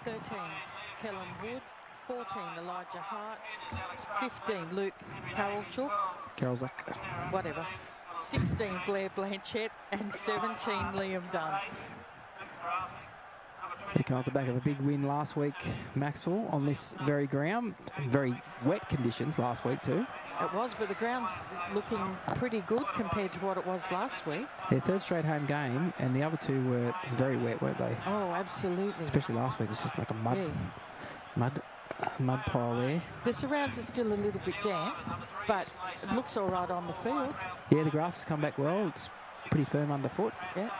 13, Kellen Wood. 14, Elijah Hart. 15, Luke Carolchuk. Whatever. 16, Blair Blanchett. And 17, Liam Dunn. They come off the back of a big win last week, Macksville, on this very ground. Very wet conditions last week too. It was, but the ground's looking pretty good compared to what it was last week. Their third straight home game, and the other two were very wet, weren't they? Oh, absolutely. Especially last week, it was just like a mud pile there. The surrounds are still a little bit damp, but it looks all right on the field. Yeah, the grass has come back well. It's pretty firm underfoot. Yeah.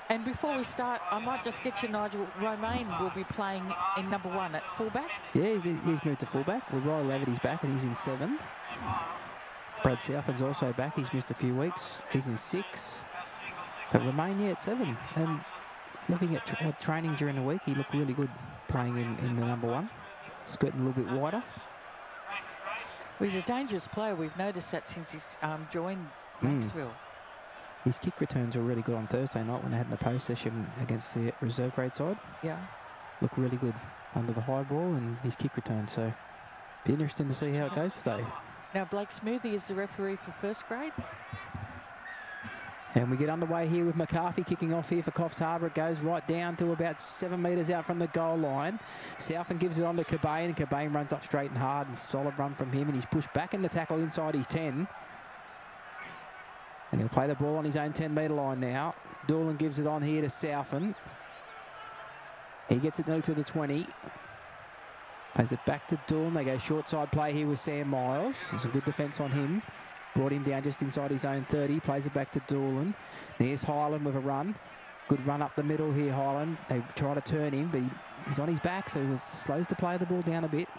And before we start, I might just get you, Nigel. Romain will be playing in number 1 at fullback. Yeah, he's moved to fullback. Well, Roy Laverty's back and he's in 7. Brad Southern's also back. He's missed a few weeks. He's in 6. But Romain, yeah, at 7. And looking at training during the week, he looked really good playing in the number 1. Skirting a little bit wider. Well, he's a dangerous player. We've noticed that since he's joined Macksville. His kick returns were really good on Thursday night when they had in the post session against the reserve grade side. Yeah. Looked really good under the high ball and his kick return. So, be interesting to see how it goes today. Now, Blake Smoothie is the referee for first grade. And we get underway here with McCarthy kicking off here for Coffs Harbour. It goes right down to about 7 metres out from the goal line. Southern gives it on to Cobain, and Cobain runs up straight and hard, and solid run from him, and he's pushed back in the tackle inside his 10. And he'll play the ball on his own 10-metre line now. Doolan gives it on here to Southern. He gets it nearly to the 20. Plays it back to Doolan. They go short side play here with Sam Miles. There's a good defence on him. Brought him down just inside his own 30. Plays it back to Doolan. There's Highland with a run. Good run up the middle here, Highland. They try to turn him, but he's on his back, so he slows the play of the ball down a bit.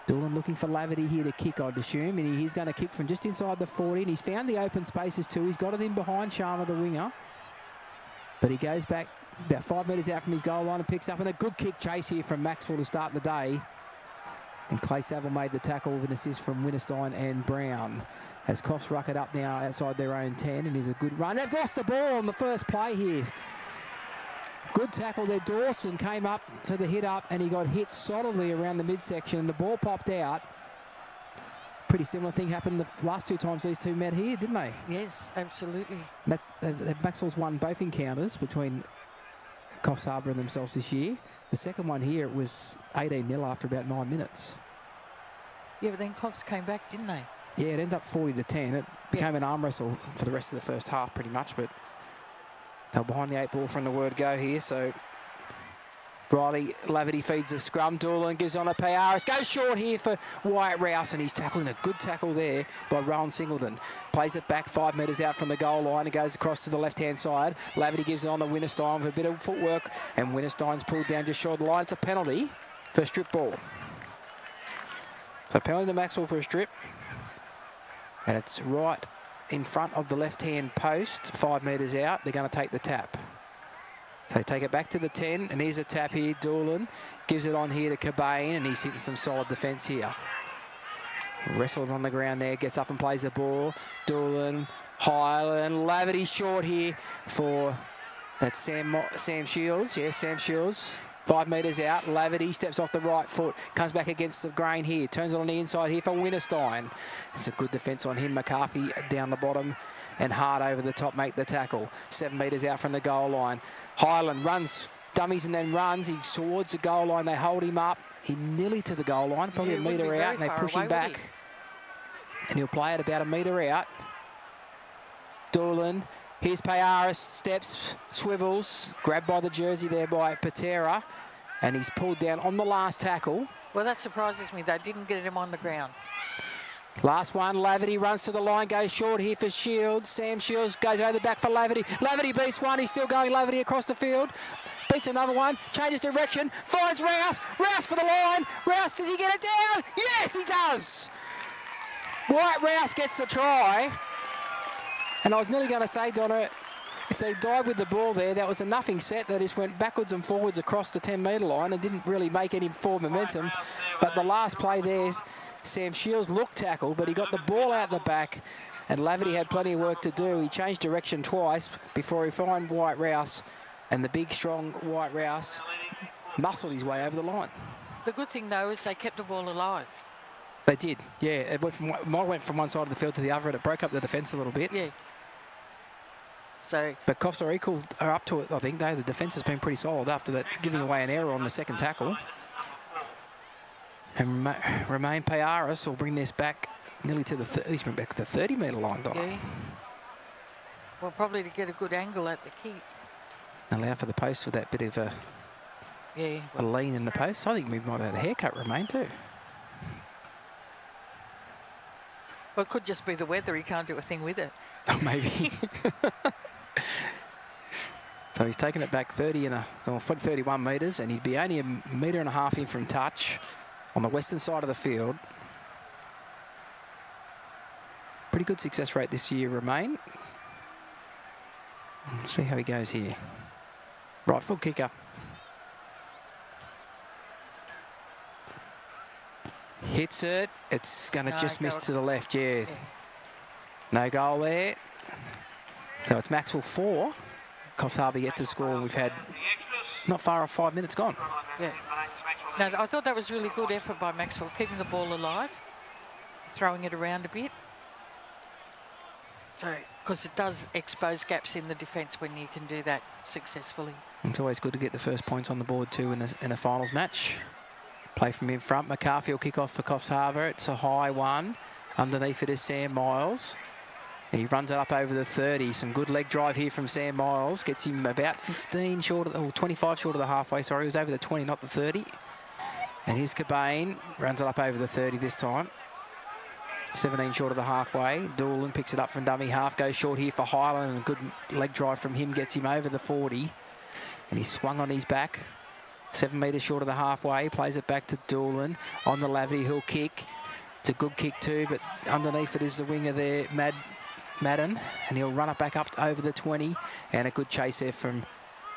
Doolan looking for Laverty here to kick, I'd assume, and he's going to kick from just inside the 40, and he's found the open spaces too. He's got it in behind Sharma, the winger, but he goes back about 5 metres out from his goal line and picks up, and a good kick chase here from Macksville to start the day. And Clay Saville made the tackle with an assist from Winterstein and Brown. As Coffs ruck it up now outside their own 10, and is a good run. They've lost the ball on the first play here. Good tackle there. Dawson came up to the hit up and he got hit solidly around the midsection. The ball popped out. Pretty similar thing happened the last 2 times these two met here, didn't they? Yes, absolutely. Macksville's won both encounters between Coffs Harbour and themselves this year. The second one here, it was 18-0 after about 9 minutes. Yeah, but then Coffs came back, didn't they? Yeah, it ended up 40-10. It became an arm wrestle for the rest of the first half pretty much, but they were behind the 8 ball from the word go here, so Riley Laverty feeds the scrum. Doolan gives on a Payaris. Goes short here for Wyatt Rouse, and he's tackling a good tackle there by Rowan Singleton. Plays it back 5 metres out from the goal line and goes across to the left-hand side. Laverty gives it on to Winterstein with a bit of footwork, and Winterstein's pulled down just short of the line. It's a penalty for a strip ball. So penalty to Macksville for a strip. And it's right in front of the left-hand post, 5 metres out. They're going to take the tap. So they take it back to the 10, and here's a tap here. Doolan gives it on here to Cobain, and he's hitting some solid defence here. Wrestles on the ground there, gets up and plays the ball. Doolan, Highland, Laverty short here for that Sam Shields. Yeah, Sam Shields. 5 metres out. Laverty steps off the right foot, comes back against the grain here, turns it on the inside here for Winterstein. It's a good defence on him. McCarthy down the bottom, and Hart over the top make the tackle. 7 metres out from the goal line. Highland runs, dummies and then runs. He's towards the goal line. They hold him up. He's nearly to the goal line, probably a metre out, and they push him back. And he'll play it about a metre out. Doolan, here's Payaris, steps, swivels, grabbed by the jersey there by Patera, and he's pulled down on the last tackle. Well, that surprises me. They didn't get him on the ground. Last one, Laverty runs to the line, goes short here for Shields. Sam Shields goes over the back for Laverty. Laverty beats one, he's still going Laverty across the field. Beats another one, changes direction, finds Rouse. Rouse for the line. Rouse, does he get it down? Yes, he does. Wyatt Rouse gets the try. And I was nearly going to say, Donna, if they died with the ball there, that was a nothing set. They just went backwards and forwards across the 10-metre line and didn't really make any forward momentum. But the last play there's Sam Shields looked tackled, but he got the ball out the back, and Laverty had plenty of work to do. He changed direction twice before he found Wyatt Rouse, and the big, strong Wyatt Rouse muscled his way over the line. The good thing, though, is they kept the ball alive. They did, yeah. It went from one side of the field to the other, and it broke up the defence a little bit. Yeah. So, but Coffs are up to it, I think, though. The defence has been pretty solid after that, giving away an error on the second tackle. And Romain Payaris will bring this back nearly to the he's been back to the 30-metre line, Donna. Yeah. Well, probably to get a good angle at the kick. Allow for the post with that bit of a lean in the post. I think we might have had a haircut, Romain, too. Well, it could just be the weather. He can't do a thing with it. Oh, maybe. So he's taken it back 31 metres, and he'd be only 1.5 metres in from touch on the western side of the field. Pretty good success rate this year, Romain. We'll see how he goes here. Right foot kicker. Hits it. It's going to just miss to the left, yeah. No goal there. So it's Macksville 4. Coffs Harbour yet to score. We've had not far off 5 minutes gone. Yeah. No, I thought that was really good effort by Macksville, keeping the ball alive, throwing it around a bit. So, because it does expose gaps in the defence when you can do that successfully. It's always good to get the first points on the board too in a finals match. Play from in front. McCarthy will kick off for Coffs Harbour. It's a high one. Underneath it is Sam Miles. He runs it up over the 30. Some good leg drive here from Sam Miles. Gets him about 15 short of, or 25 short of the halfway. Sorry, he was over the 20, not the 30. And here's Cobain. Runs it up over the 30 this time. 17 short of the halfway. Doolan picks it up from dummy half. Goes short here for Highland. And a good leg drive from him gets him over the 40. And he's swung on his back. 7 metres short of the halfway. Plays it back to Doolan. On the Laverty, he'll kick. It's a good kick too, but underneath it is the winger there, Madden, and he'll run it back up over the 20, and a good chase there from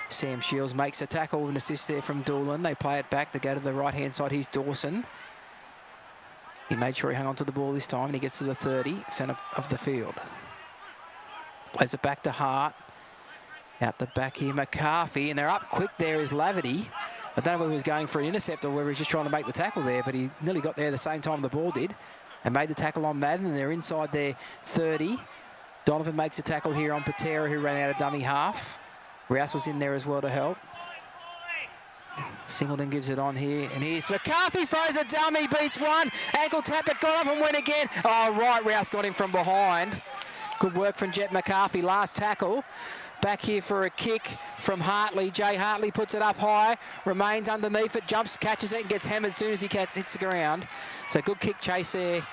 Sam Shields. Makes a tackle with an assist there from Doolan. They play it back. They go to the right-hand side. Here's Dawson. He made sure he hung on to the ball this time, and he gets to the 30, centre of the field. Plays it back to Hart. Out the back here, McCarthy, and they're up quick there is Laverty. I don't know whether he was going for an intercept or whether he's just trying to make the tackle there, but he nearly got there at the same time the ball did and made the tackle on Madden, and they're inside their 30. Donovan makes a tackle here on Patera, who ran out of dummy half. Rouse was in there as well to help. Singleton gives it on here, and here's McCarthy, throws a dummy, beats one. Ankle tap, it got up and went again. Oh, right, Rouse got him from behind. Good work from Jet McCarthy, last tackle. Back here for a kick from Hartley. Jay Hartley puts it up high, remains underneath it, jumps, catches it, and gets hammered as soon as he hits the ground. So good kick chase there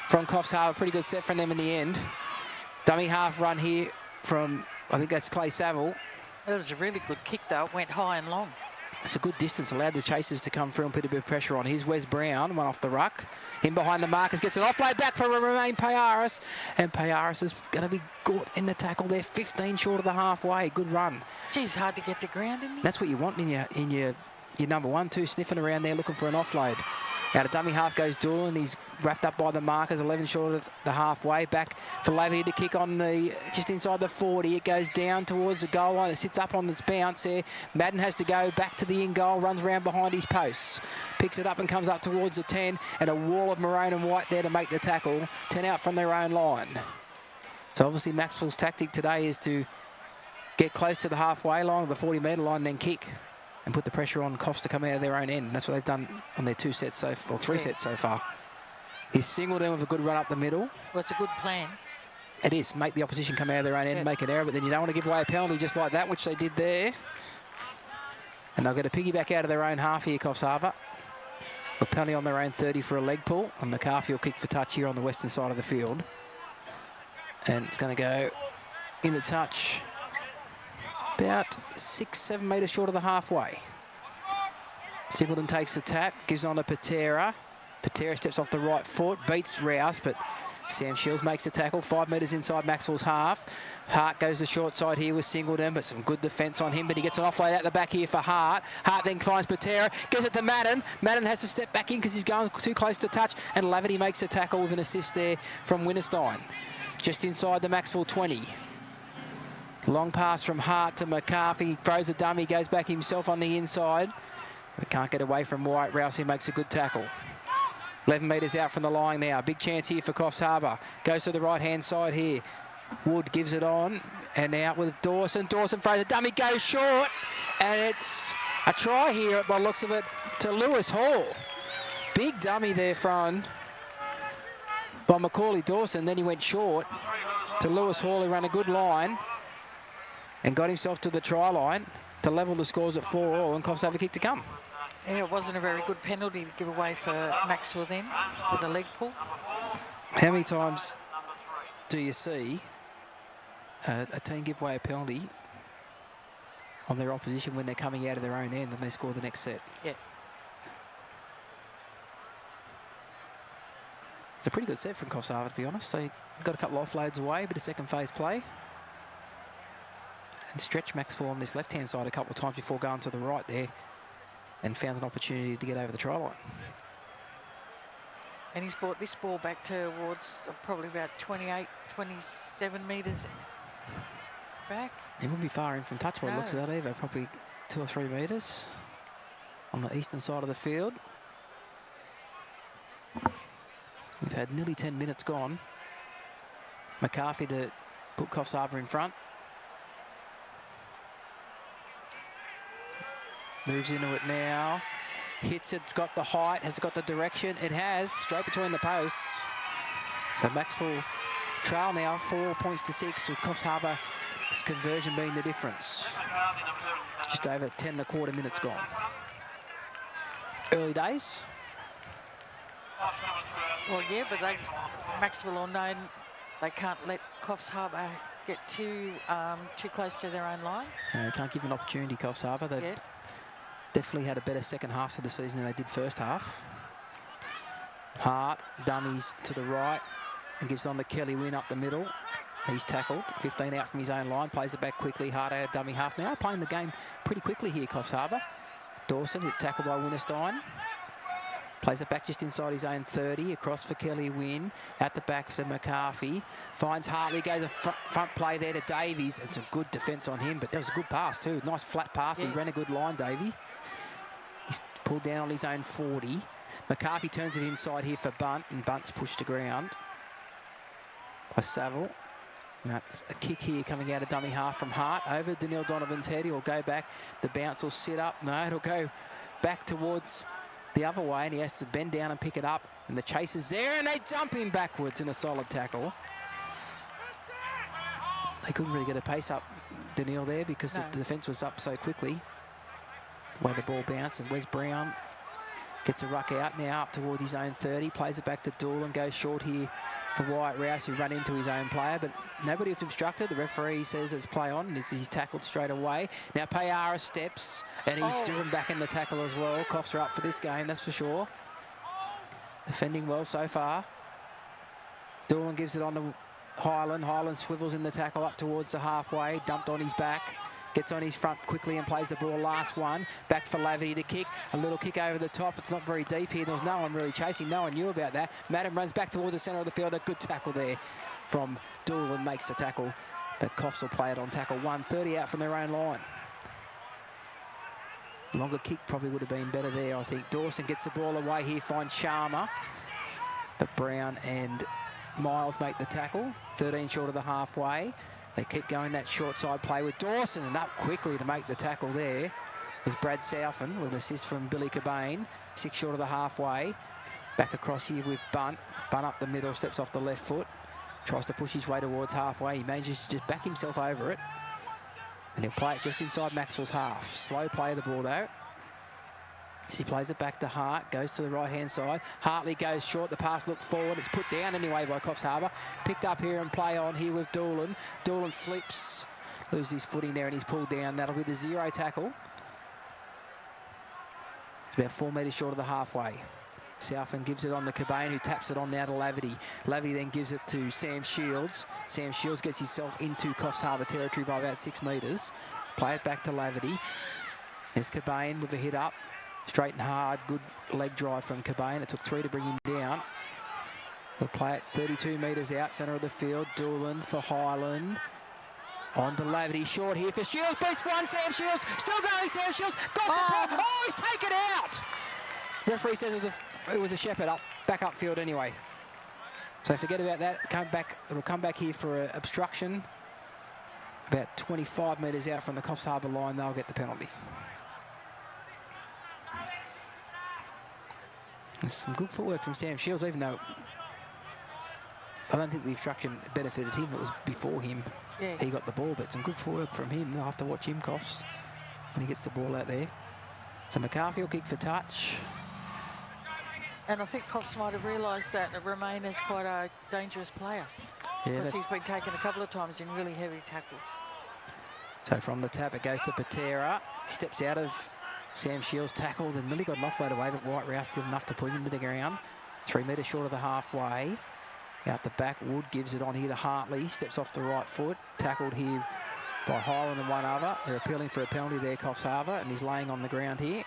from Coffs Harbour. Pretty good set from them in the end. Dummy half run here from, I think that's Clay Saville. That was a really good kick, though. It went high and long. It's a good distance, allowed the chasers to come through and put a bit of pressure on. Here's Wes Brown, one off the ruck. In behind the markers, gets an offload back for Romain Payaris. And Payaris is going to be caught in the tackle there, 15 short of the halfway. Good run. Geez, hard to get to ground, isn't it? That's what you want in your number 1, 2, sniffing around there looking for an offload. Out of dummy half goes Doolan. He's wrapped up by the markers, 11 short of the halfway. Back for Laverty to kick on the just inside the 40. It goes down towards the goal line. It sits up on its bounce there. Madden has to go back to the in goal, runs around behind his posts. Picks it up and comes up towards the 10, and a wall of maroon and white there to make the tackle. 10 out from their own line. So obviously Macksville's tactic today is to get close to the halfway line, or the 40-metre line, and then kick and put the pressure on Coffs to come out of their own end. That's what they've done on their 2 sets or 3 sets so far. He's singled in with a good run up the middle. Well, it's a good plan. It is. Make the opposition come out of their own end, make an error, but then you don't want to give away a penalty just like that, which they did there. And they'll get a piggyback out of their own half here, Coffs Harbour. A penalty on their own 30 for a leg pull, and McCarthy will kick for touch here on the western side of the field. And it's going to go in the touch about 6-7 metres short of the halfway. Singleton takes the tap, gives on to Patera. Patera steps off the right foot, beats Rouse, but Sam Shields makes the tackle, 5 metres inside Macksville's half. Hart goes the short side here with Singleton, but some good defence on him, but he gets an offload out the back here for Hart. Hart then finds Patera, gives it to Madden. Madden has to step back in because he's going too close to touch, and Laverty makes a tackle with an assist there from Winterstein. Just inside the Macksville 20. Long pass from Hart to McCarthy, throws a dummy, goes back himself on the inside. But can't get away from White. Rouse, who makes a good tackle. 11 metres out from the line now. Big chance here for Coffs Harbour. Goes to the right-hand side here. Wood gives it on and out with Dawson. Dawson throws a dummy, goes short. And it's a try here by the looks of it to Lewis Hall. Big dummy there front by Macaulay Dawson. Then he went short to Lewis Hall, who ran a good line and got himself to the try line to level the scores at 4-4, and Coffs have a kick to come. Yeah, it wasn't a very good penalty to give away for Macksville then with the leg pull. How many times do you see a team give away a penalty on their opposition when they're coming out of their own end and they score the next set? Yeah. It's a pretty good set from Coffs Harbour, to be honest. They got a couple of offloads away, a bit of second phase play. And stretched Macksville on this left-hand side a couple of times before going to the right there and found an opportunity to get over the try line. And he's brought this ball back towards probably about 28, 27 metres back. He wouldn't be far in from touch by the looks of that either. Probably 2 or 3 metres on the eastern side of the field. We've had nearly 10 minutes gone. McCarthy to put Coffs Harbour in front. Moves into it now. Hits it, it's got the height, has it got the direction? It has, straight between the posts. So Macksville trail now, 4 points to 6, with Coffs Harbour's conversion being the difference. Just over 10 and a quarter minutes gone. Early days. Well, yeah, but Macksville all know they can't let Coffs Harbour get too close to their own line. No, can't give an opportunity, Coffs Harbour. They definitely had a better second half to the season than they did first half. Hart dummies to the right and gives on to Kelly Wynn up the middle. He's tackled, 15 out from his own line, plays it back quickly. Hart out of dummy half now, playing the game pretty quickly here, Coffs Harbour. Dawson is tackled by Winterstein. Plays it back just inside his own 30, across for Kelly Wynn, at the back for McCarthy. Finds Hartley, goes a front play there to Davies. It's a good defence on him, but that was a good pass too. Nice flat pass, He ran a good line, Davey. He's pulled down on his own 40. McCarthy turns it inside here for Bunt, and Bunt's pushed to ground by Saville. And that's a kick here coming out of dummy half from Hart. Over Daniil Donovan's head, he'll go back. The bounce will sit up. No, it'll go back towards the other way, and he has to bend down and pick it up, and the chase is there, and they jump him backwards in a solid tackle. They couldn't really get a pace up Daniil there because the defence was up so quickly. The way the ball bounced, and Wes Brown gets a ruck out now up towards his own 30, plays it back to Doolan, goes short here for Wyatt Rouse, who ran into his own player, but nobody was obstructed. The referee says it's play on, and he's tackled straight away. Now Payara steps, and he's driven back in the tackle as well. Coffs are up for this game, that's for sure. Defending well so far. Doolan gives it on to Highland. Highland swivels in the tackle up towards the halfway, dumped on his back. Gets on his front quickly and plays the ball, last one. Back for Laverty to kick. A little kick over the top. It's not very deep here. There was no one really chasing. No one knew about that. Madden runs back towards the centre of the field. A good tackle there from Doolan, makes the tackle. But Coffs will play it on tackle 1. 30 out from their own line. Longer kick probably would have been better there, I think. Dawson gets the ball away here, finds Sharma. But Brown and Miles make the tackle. 13 short of the halfway. They keep going that short side play with Dawson, and up quickly to make the tackle there was Brad Southern with an assist from Billy Cobain. 6 short of the halfway. Back across here with Bunt. Bunt up the middle, steps off the left foot. Tries to push his way towards halfway. He manages to just back himself over it. And he'll play it just inside Macksville's half. Slow play of the ball though. As he plays it back to Hart, goes to the right-hand side. Hartley goes short, the pass looked forward. It's put down anyway by Coffs Harbour. Picked up here and play on here with Doolan. Doolan slips, loses his footing there, and he's pulled down. That'll be the 0 tackle. It's about 4 metres short of the halfway. Southend gives it on to Cobain, who taps it on now to Laverty. Laverty then gives it to Sam Shields. Sam Shields gets himself into Coffs Harbour territory by about 6 metres. Play it back to Laverty. There's Cobain with a hit up. Straight and hard, good leg drive from Cobain. It took 3 to bring him down. He'll play it 32 metres out, centre of the field. Doolan for Highland. On to Laverty, short here for Shields, beats one, Sam Shields, still going, Sam Shields, got support, oh, he's taken out! Referee says it was a shepherd back upfield anyway. So forget about that, it'll come back here for an obstruction. About 25 metres out from the Coffs Harbour line, they'll get the penalty. There's some good footwork from Sam Shields, even though I don't think the obstruction benefited him, it was before him. Yeah. He got the ball, but some good footwork from him. They'll have to watch him, Coffs, when he gets the ball out there. So McCarthy will kick for touch. And I think Coffs might have realised that Romain is quite a dangerous player. Yeah, because he's been taken a couple of times in really heavy tackles. So from the tap, it goes to Patera. Steps out of Sam Shields' tackle and nearly got an offload away, but White Rouse did enough to put him to the ground. 3 metres short of the halfway. Out the back, Wood gives it on here to Hartley. Steps off the right foot. Tackled here by Highland and one other. They're appealing for a penalty there, Coffs Harbour, and he's laying on the ground here.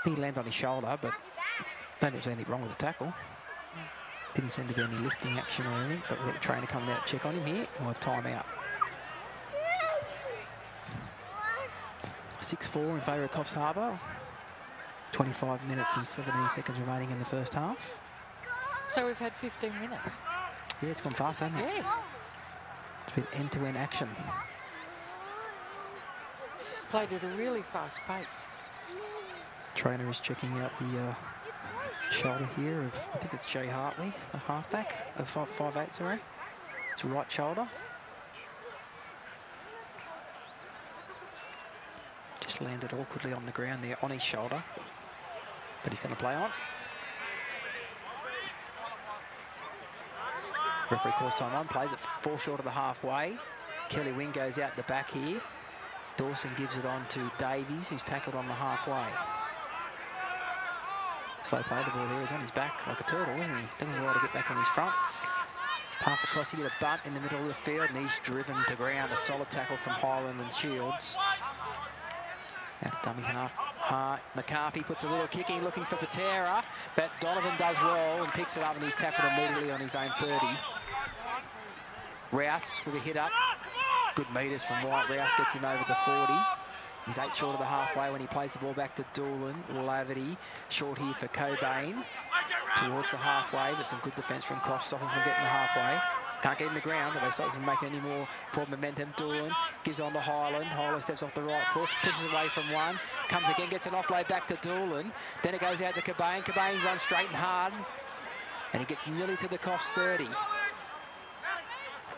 He landed on his shoulder, but I don't think there's anything wrong with the tackle. Didn't seem to be any lifting action or anything, but we've got the trainer coming out to check on him here. We'll have time out. 6-4 in favour of Coffs Harbour. 25 minutes and 17 seconds remaining in the first half. So we've had 15 minutes. Yeah, it's gone fast, hasn't it? Yeah. It's been end-to-end action. Played at a really fast pace. Trainer is checking out the shoulder here of, I think it's Jay Hartley, the halfback, of 5'8", sorry. It's right shoulder. Just landed awkwardly on the ground there on his shoulder, but he's going to play on. Referee calls time on, plays it 4 short of the halfway. Kelly Wing goes out the back here. Dawson gives it on to Davies, who's tackled on the halfway. Slow play, the ball there, he's on his back like a turtle, isn't he? Doesn't know how to get back on his front. Pass across, he get a bunt in the middle of the field, and he's driven to ground. A solid tackle from Highland and Shields. That dummy half. McCarthy puts a little kick in, looking for Patera, but Donovan does roll and picks it up, and he's tackled immediately on his own 30. Rouse with a hit up. Good metres from White. Rouse gets him over the 40. He's 8 short of the halfway when he plays the ball back to Doolan. Laverty short here for Cobain. Towards the halfway, but some good defence from Coffs, stop him from getting the halfway. Can't get him the ground, but they stop him from making any more forward momentum. Doolan gives it on to Highland. Highland steps off the right foot, pushes away from one. Comes again, gets an offload back to Doolan. Then it goes out to Cobain. Cobain runs straight and hard. And he gets nearly to the Coffs 30.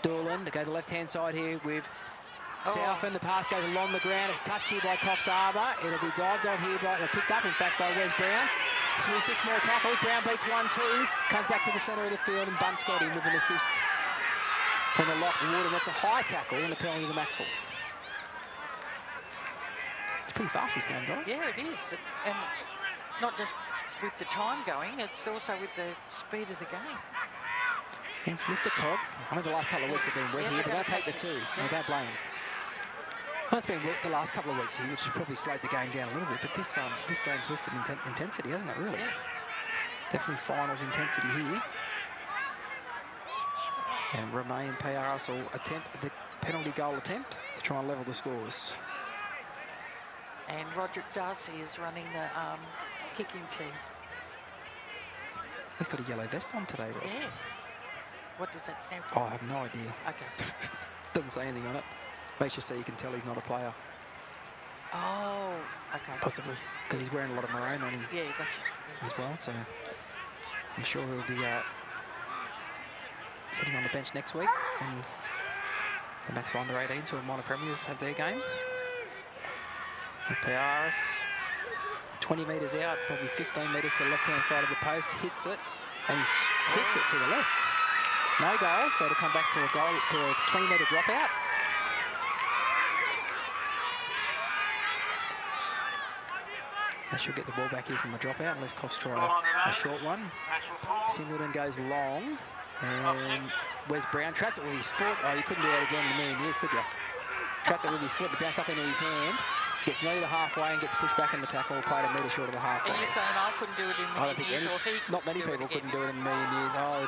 Doolan to go to the left-hand side here with Southend. The pass goes along the ground. It's touched here by Coffs Harbour. It'll be dived on here by, picked up in fact by Wes Brown. So 6 more tackles. Brown beats 1-2. Comes back to the centre of the field, and Bunt's got him with an assist from the Lockwood, and that's a high tackle and a penalty to Macksville. It's pretty fast, this game, Don. Yeah, it is. And not just with the time going, it's also with the speed of the game. It's lift a cog. I know the last couple of weeks have been wet here. They're going to take the 2. I don't blame them. Well, it's been wet the last couple of weeks here, which has probably slowed the game down a little bit, but this game's lifted intensity, hasn't it, really? Yeah. Definitely finals intensity here. And Romain and PRS will attempt the penalty goal attempt to try and level the scores. And Roderick Darcy is running the kicking team. He's got a yellow vest on today, Rob. Yeah. What does that stand for? Oh, I have no idea. Okay. Doesn't say anything on it. Makes you so you can tell he's not a player. Oh, okay. Possibly, because he's wearing a lot of maroon on him Yeah, that's as well, so I'm sure he'll be sitting on the bench next week when the Macksville under-18s who are minor premiers have their game. And PRS, 20 metres out, probably 15 metres to the left-hand side of the post, hits it, and he's hooked it to the left. No goal, so it'll come back to a 20-metre dropout. They should get the ball back here from a dropout unless Coffs try a short one. Singleton goes long, and Wes Brown traps it with his foot. Oh, you couldn't do that again in a million years, could you? Trapped it with his foot and bounced up into his hand. Gets nearly the halfway and gets pushed back in the tackle, played a metre short of the halfway. And you're saying I couldn't do it in a million years, or he not many people couldn't do it in a million years. Oh,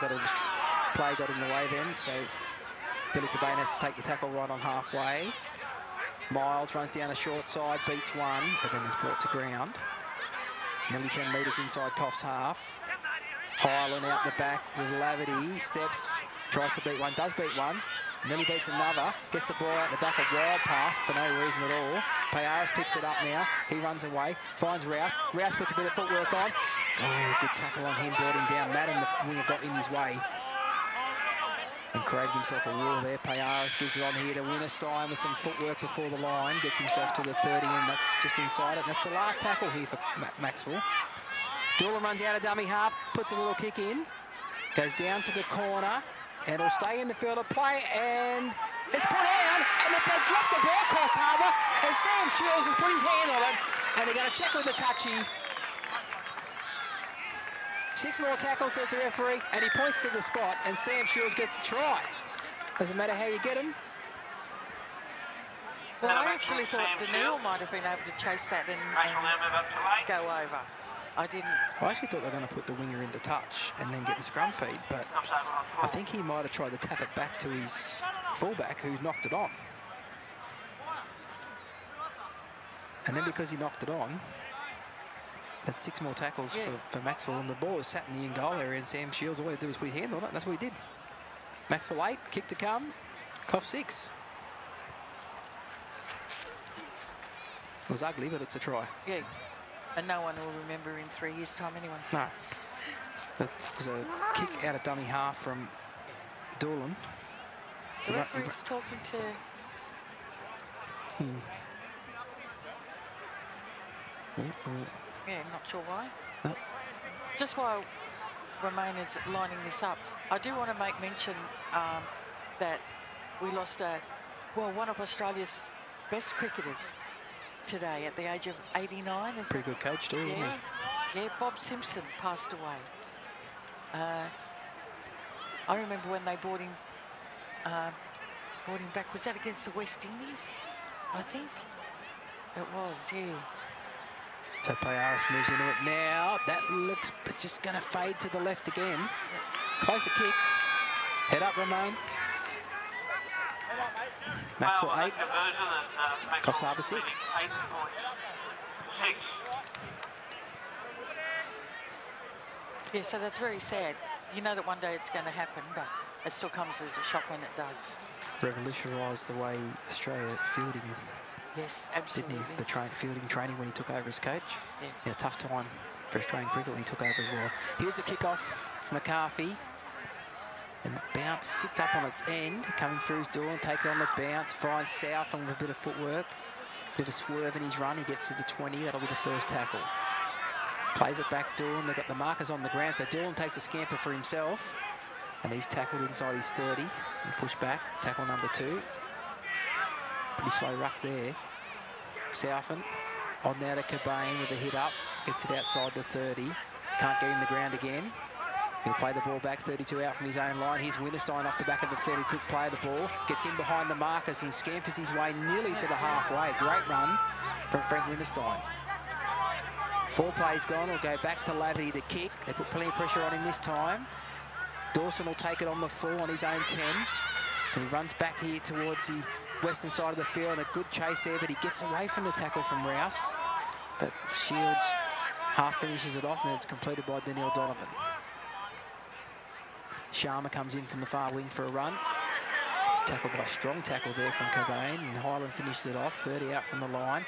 play got in the way then, so it's Billy Cobain has to take the tackle right on halfway. Miles runs down a short side, beats one, but then is brought to ground. Nearly 10 metres inside Coffs half. Highland out the back with Laverty, steps, tries to beat one, does beat one. Nearly beats another, gets the ball out the back, a wild pass for no reason at all. Payaris picks it up now, he runs away, finds Rouse. Rouse puts a bit of footwork on. Oh, good tackle on him, brought him down. Madden, the winger, got in his way and craved himself a wall there. Payaris gives it on here to Winterstein with some footwork before the line, gets himself to the 30, and that's just inside it. That's the last tackle here for Macksville. Doolan runs out of dummy half, puts a little kick in, goes down to the corner, and it'll stay in the field of play, and it's put down, and they've dropped the ball, Coffs Harbour, and Sam Shields has put his hand on it, and they're going to check with the touchy. 6 more tackles, says the referee, and he points to the spot, and Sam Shields gets the try. Doesn't matter how you get him. Well, I actually thought Daniel might have been able to chase that and go over. I didn't. I actually thought they were going to put the winger into touch and then get the scrum feed, but I think he might have tried to tap it back to his fullback, who knocked it on. And then because he knocked it on, that's 6 more tackles for Macksville, and the ball was sat in the in-goal area, and Sam Shields, all he had to do was put his hand on it, and that's what he did. Macksville 8, kick to come, Coffs 6. It was ugly, but it's a try. Yeah. And no one will remember in 3 years' time anyway. No. That was a kick out of dummy half from Doolan. The referee's talking to... Yeah, not sure why. No. Just while Romain is lining this up, I do want to make mention that we lost one of Australia's best cricketers today at the age of 89. Pretty good coach too, isn't he? Yeah, Bob Simpson passed away. I remember when they brought him back. Was that against the West Indies? I think it was, yeah. So Payaris moves into it now. That looks, it's just going to fade to the left again. Closer kick. Head up, Romain. Macksville 8. Coffs Harbour 6. Yeah, so that's very sad. You know that one day it's going to happen, but it still comes as a shock when it does. Revolutionised the way Australia fielding. Yes, absolutely. Didn't he? The fielding training when he took over as coach. Yeah. He had a tough time for Australian cricket when he took over as well. Here's the kick-off from McCarthy. And the bounce sits up on its end, coming through his door and take it on the bounce, finds South with a bit of footwork, bit of swerve in his run. He gets to the 20, that'll be the first tackle. Plays it back, Doolan. They've got the markers on the ground, so Doolan takes a scamper for himself. And he's tackled inside his 30 and pushed back, tackle number 2. Pretty slow ruck there. Southern on now to Cobain with a hit up, gets it outside the 30. Can't get in the ground again. He'll play the ball back, 32 out from his own line. Here's Winterstein off the back of a fairly quick play of the ball. Gets in behind the markers and scampers his way nearly to the halfway. Great run from Frank Winterstein. 4 plays gone. We'll go back to Laverty to kick. They put plenty of pressure on him this time. Dawson will take it on the full on his own 10. And he runs back here towards the western side of the field. A good chase there, but he gets away from the tackle from Rouse. But Shields half finishes it off, and it's completed by Daniel Donovan. Sharma comes in from the far wing for a run. He's tackled by a strong tackle there from Cobain, and Highland finishes it off, 30 out from the line.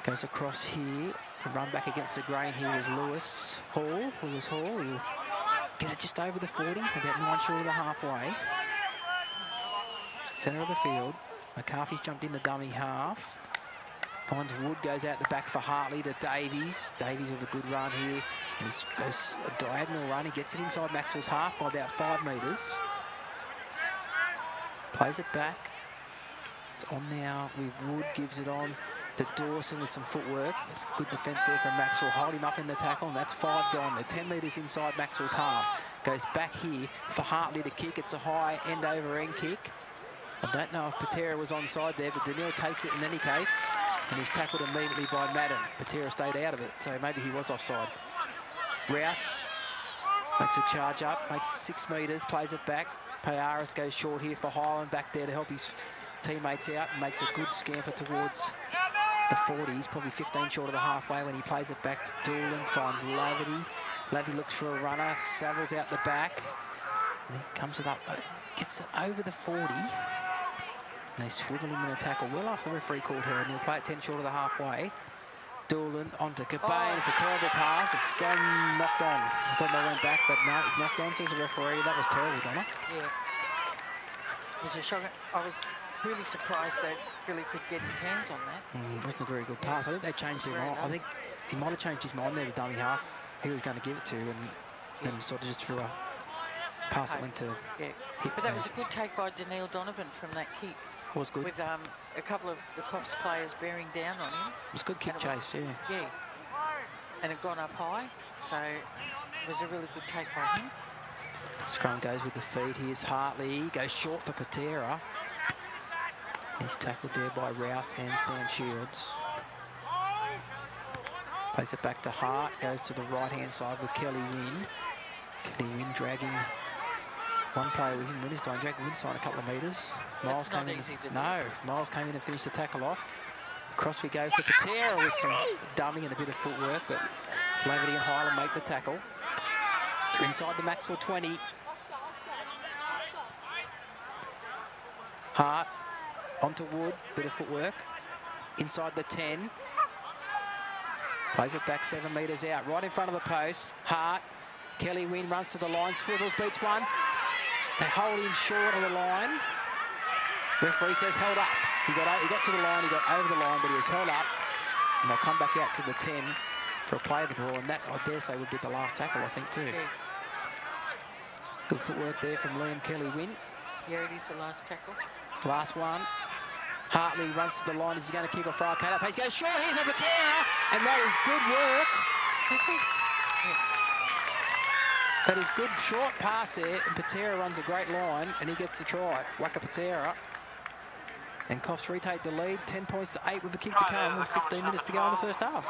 Goes across here. The run back against the grain here was Lewis Hall. He'll get it just over the 40, about 9 short of the halfway. Centre of the field. McCarthy's jumped in the dummy half. Finds Wood, goes out the back for Hartley to Davies. Davies with a good run here. And he goes a diagonal run. He gets it inside Macksville's half by about 5 metres. Plays it back. It's on now with Wood, gives it on to Dawson with some footwork. It's good defence there from Macksville. Hold him up in the tackle, and that's 5 gone. They're 10 metres inside Macksville's half. Goes back here for Hartley to kick. It's a high end-over-end kick. I don't know if Patera was onside there, but Daniel takes it in any case, and he's tackled immediately by Madden. Patera stayed out of it, so maybe he was offside. Rouse makes a charge up, makes 6 metres, plays it back. Payaris goes short here for Highland, back there to help his teammates out and makes a good scamper towards the 40. He's probably 15 short of the halfway when he plays it back to Doolan, finds Laverty. Laverty looks for a runner, Savills out the back. And he comes it up, gets it over the 40. And they swivel him in a tackle well after the referee called her, and he'll play it 10 short of the halfway. Doolan onto Cobain. It's a terrible pass. It's gone knocked on. I thought they went back, but no, it's knocked on, says the referee. That was terrible, Donna. Yeah. It was a shock. I was really surprised that Billy could get his hands on that. It wasn't a very good pass. I think they changed their mind. I think he might have changed his mind there, the dummy half he was going to give it to, and then sort of just threw a pass that went to hit. But that was a good take by Daniil Donovan from that kick. It was good. With a couple of the Coffs players bearing down on him. It was a good kick chase, yeah. Yeah. And it got up high, so it was a really good take by him. Scrum goes with the feet. Here's Hartley. Goes short for Patera. He's tackled there by Rouse and Sam Shields. Plays it back to Hart. Goes to the right-hand side with Kelly Wynn. Kelly Wynn dragging one player with him. Winterstein dragging Winterstein a couple of metres. Miles came in. Miles came in and finished the tackle off. Across we go for Patera with some dummy and a bit of footwork, but Laverty and Highland make the tackle. They're inside the Macksville 20. Hart onto Wood, bit of footwork. Inside the 10. Plays it back 7 metres out, right in front of the post. Hart, Kelly Wynn runs to the line, swivels, beats one. They hold him short of the line. Referee says held up. He got to the line, he got over the line, but he was held up. And they'll come back out to the 10 for a play of the ball, and that, I dare say, would be the last tackle, I think, too. Yeah. Good footwork there from Liam Kelly Wynn. Yeah, it is the last tackle. Last one. Hartley runs to the line. Is he going to kick or fire? Cut up. He goes short here for Patera, and that is good work. That is good short pass there, and Patera runs a great line, and he gets the try. Waka Patera. And Coffs retake the lead, 10 points to 8 with a kick to come, with 15 minutes to go in the first half.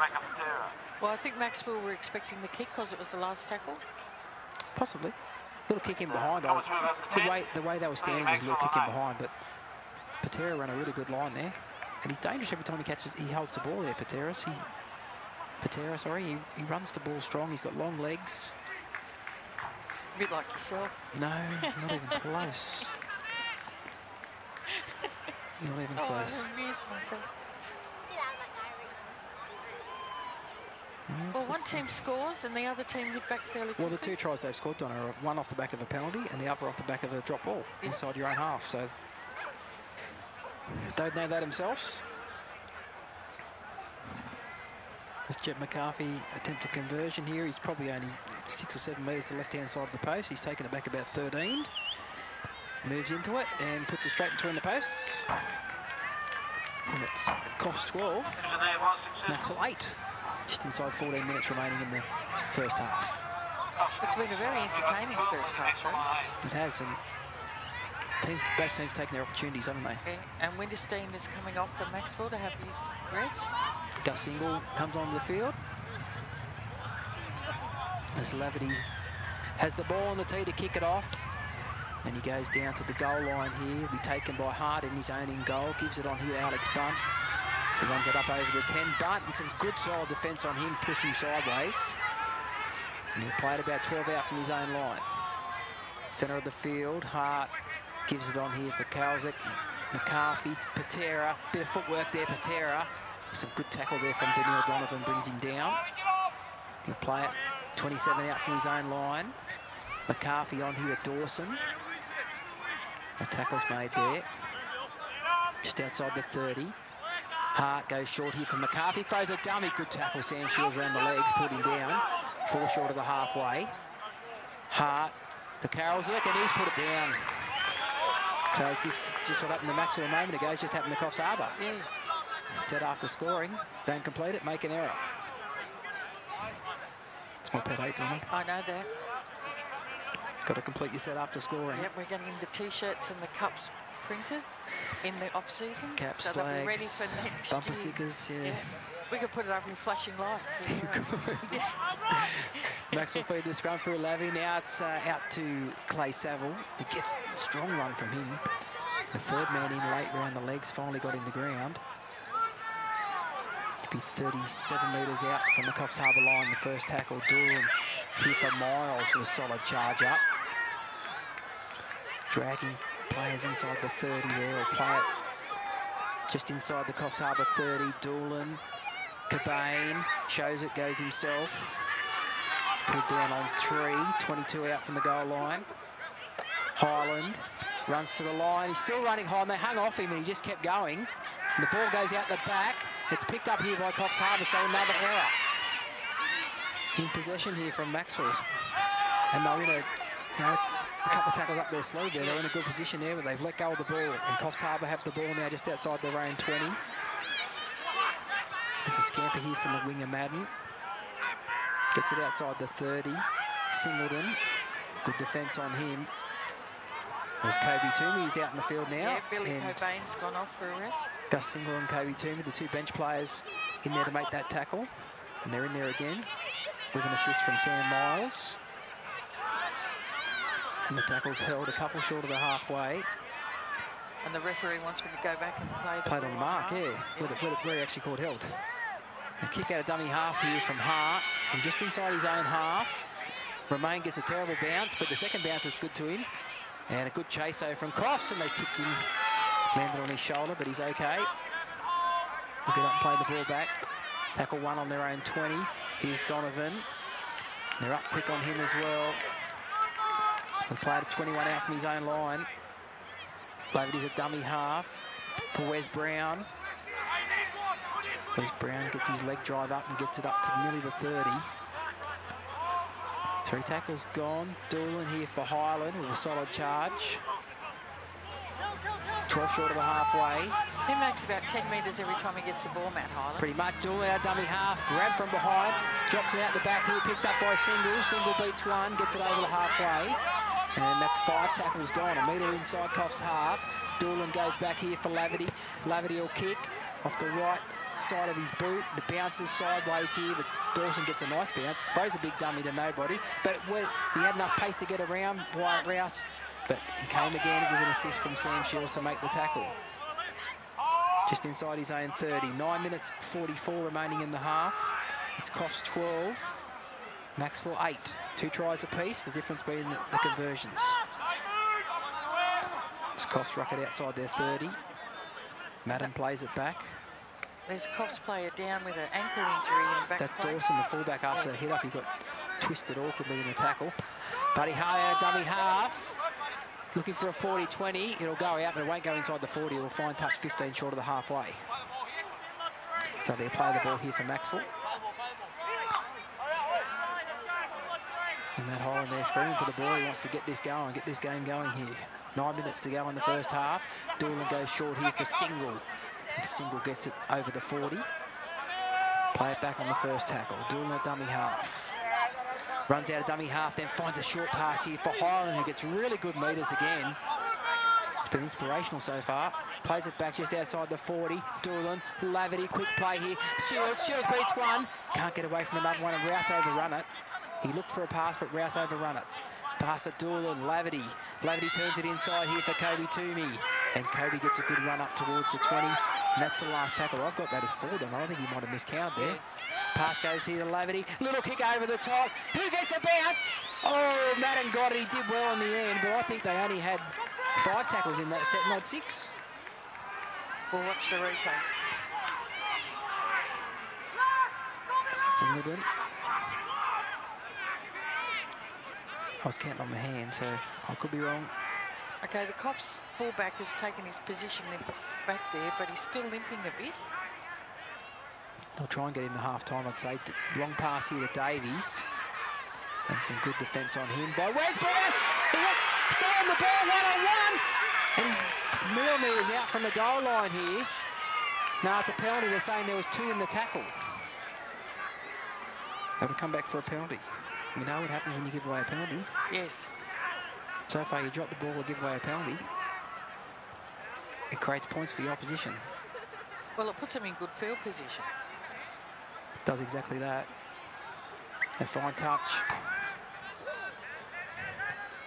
Well, I think Macksville were expecting the kick because it was the last tackle. Possibly. Little kick in behind. The way they were standing was a little kick in behind, but Patera ran a really good line there. And he's dangerous every time he holds the ball there, Patera. He runs the ball strong. He's got long legs. A bit like yourself. No, not even close. Not even close. I amused myself. No, well, one team scores and the other team hit back fairly quickly. Well, the 2 tries they've scored, Donna, are one off the back of a penalty and the other off the back of a drop ball inside your own half. So they don't know that themselves. As Jet McCarthy attempts a conversion here, he's probably only 6 or 7 metres to the left-hand side of the post. He's taken it back about 13. Moves into it and puts it straight between the posts. And it's Coffs 12, Macksville 8. Just inside 14 minutes remaining in the first half. It's been a very entertaining first half, though. It has, and both teams taking their opportunities, haven't they? Yeah. And Winterstein is coming off for Macksville to have his rest. Gus Single comes onto the field. As Laverty has the ball on the tee to kick it off. And he goes down to the goal line here. He'll be taken by Hart in his own in goal. Gives it on here to Alex Bunt. He runs it up over the 10. Bunt and some good solid defence on him, push him sideways. And he'll play it about 12 out from his own line. Centre of the field, Hart gives it on here for Kalzik. McCarthy, Patera, bit of footwork there, Patera. Some good tackle there from Daniil Donovan, brings him down. He'll play it 27 out from his own line. McCarthy on here, Dawson. The tackle's made there. Just outside the 30. Hart goes short here for McCarthy. Throws a dummy. Good tackle. Sam Shields around the legs. Put him down. 4 short of the halfway. Hart. The Karolzik. And he's put it down. So this is just what happened to Macksville a moment ago. It's just happened to Coffs Harbour. Yeah. Set after scoring. Don't complete it. Make an error. It's my pet 8, Donald. I know that. Got to complete your set after scoring. Yep, we're getting the T-shirts and the cups printed in the off-season. Caps, so flags, they'll be ready for next bumper year. stickers, yeah. We could put it up in flashing lights. You Macksville feed the scrum through Lavey. Now it's out to Clay Saville. He gets a strong run from him. The third man in late round the legs finally got in the ground. To be 37 metres out from the Coffs Harbour line. The first tackle, Doolan here for Miles with a solid charge up. Dragging players inside the 30 there, or play it just inside the Coffs Harbour 30. Doolan, Cobain shows it, goes himself. Pulled down on 3, 22 out from the goal line. Highland runs to the line. He's still running high, and they hung off him, and he just kept going. And the ball goes out the back. It's picked up here by Coffs Harbour, so another error. In possession here from Macksville. And they're in a couple of tackles up their sleeve there. They're in a good position there, but they've let go of the ball. And Coffs Harbour have the ball now just outside their own 20. It's a scamper here from the winger, Madden. Gets it outside the 30. Singleton. Good defence on him. There's Kobe Toomey, who's out in the field now. Yeah, Billy Cobain's gone off for a rest. Gus Single and Kobe Toomey, the two bench players in there to make that tackle. And they're in there again with an assist from Sam Miles. And the tackle's held a couple short of the halfway. And the referee wants me to go back and play the Played on the mark, yeah, where he actually caught held. A kick out of dummy half here from Hart, from just inside his own half. Romain gets a terrible bounce, but the second bounce is good to him. And a good chase over from Coffs, and they tipped him, landed on his shoulder, but he's okay. We'll get up and play the ball back. Tackle one on their own 20. Here's Donovan. They're up quick on him as well. We played a 21 out from his own line. Laverty's a dummy half for Wes Brown. Wes Brown gets his leg drive up and gets it up to nearly the 30. 3 tackles gone. Doolan here for Highland with a solid charge. 12 short of the halfway. He makes about 10 metres every time he gets the ball, Matt Highland. Pretty much. Doolan out dummy half, grabbed from behind, drops it out the back here, picked up by Single. Single beats one, gets it over the halfway. And that's 5 tackles gone. A metre inside Coffs half. Doolan goes back here for Laverty. Laverty will kick off the right side of his boot. The bounces sideways here, but Dawson gets a nice bounce. Throws a big dummy to nobody, but he had enough pace to get around Wyatt Rouse, but he came again with an assist from Sam Shields to make the tackle. Just inside his own 30. 9 minutes 44 remaining in the half. It's Coffs 12, Macksville 8. 2 tries apiece, the difference being the conversions. It's Coffs ruck it outside their 30. Madden plays it back. There's a Coffs player down with an ankle injury in the back. That's Dawson, the fullback, after the hit up. He got twisted awkwardly in the tackle. Buddy Hart out of dummy half. Looking for a 40-20. It'll go out, but it won't go inside the 40. It'll find touch 15 short of the halfway. So they'll play the ball here for Macksville. And that Highland there screaming for the ball. He wants to get this going, get this game going here. 9 minutes to go in the first half. Doolan goes short here for Single. And Single gets it over the 40. Play it back on the first tackle. Doolan at dummy half. Runs out of dummy half, then finds a short pass here for Highland, who gets really good metres again. It's been inspirational so far. Plays it back just outside the 40. Doolan, Laverty, quick play here. Shields beats one. Can't get away from another one, and Rouse overrun it. He looked for a pass, but Rouse overrun it. Pass at Doolan, Laverty. Laverty turns it inside here for Kobe Toomey. And Kobe gets a good run up towards the 20. And that's the last tackle. I've got that as 4 done. I think he might have miscounted there. Pass goes here to Laverty. Little kick over the top. Who gets a bounce? Oh, Madden got it. He did well in the end, but I think they only had 5 tackles in that set, not 6. We'll watch the replay. Singleton. I was counting on my hand, so I could be wrong. Okay, the Coffs fullback has taken his position back there, but he's still limping a bit. They'll try and get in the half-time, I'd say. Long pass here to Davies. And some good defence on him by Wes Brown. Still on the ball, one-on-one. And he's millimetres out from the goal line here. No, it's a penalty. They're saying there was 2 in the tackle. They would come back for a penalty. You know what happens when you give away a penalty? Yes. So far, you drop the ball or give away a penalty. It creates points for your opposition. Well, it puts them in good field position. Does exactly that. They find touch.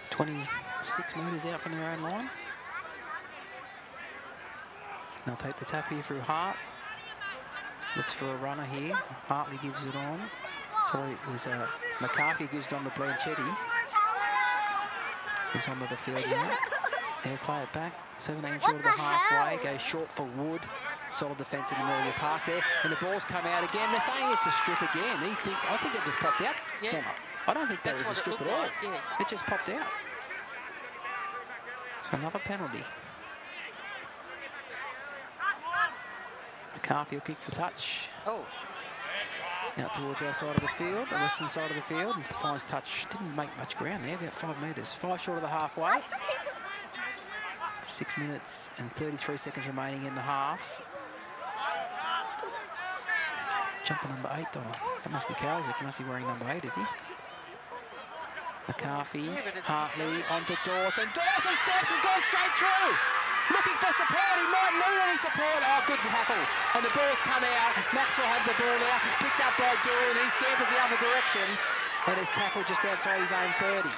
26 metres out from their own line. They'll take the tap here through Hart. Looks for a runner here. Hartley gives it on. Sorry, it was McCarthy gives it on to Blanchetti. He's onto the field now. They'll play it back. 17 short of the halfway. Goes short for Wood. Solid defence in the middle of the park there. And the ball's come out again. They're saying it's a strip again. I think it just popped out. Yeah. I don't think that was a strip at all. Like, yeah. It just popped out. So another penalty. McCarthy will kick for touch. Oh. Out towards our side of the field, the western side of the field, and finds touch. Didn't make much ground there, about 5 metres. 5 short of the halfway. 6 minutes and 33 seconds remaining in the half. Jumper number 8, Donna. That must be Karolczyk. He must be wearing number 8, is he? McCarthy, Hartley onto Dawson. Dawson steps and gone straight through. Looking for support. He might need any support. Oh, good tackle. And the ball's come out. Macksville have the ball now. Picked up by Doolin. He scampers the other direction. And is tackled just outside his own 30.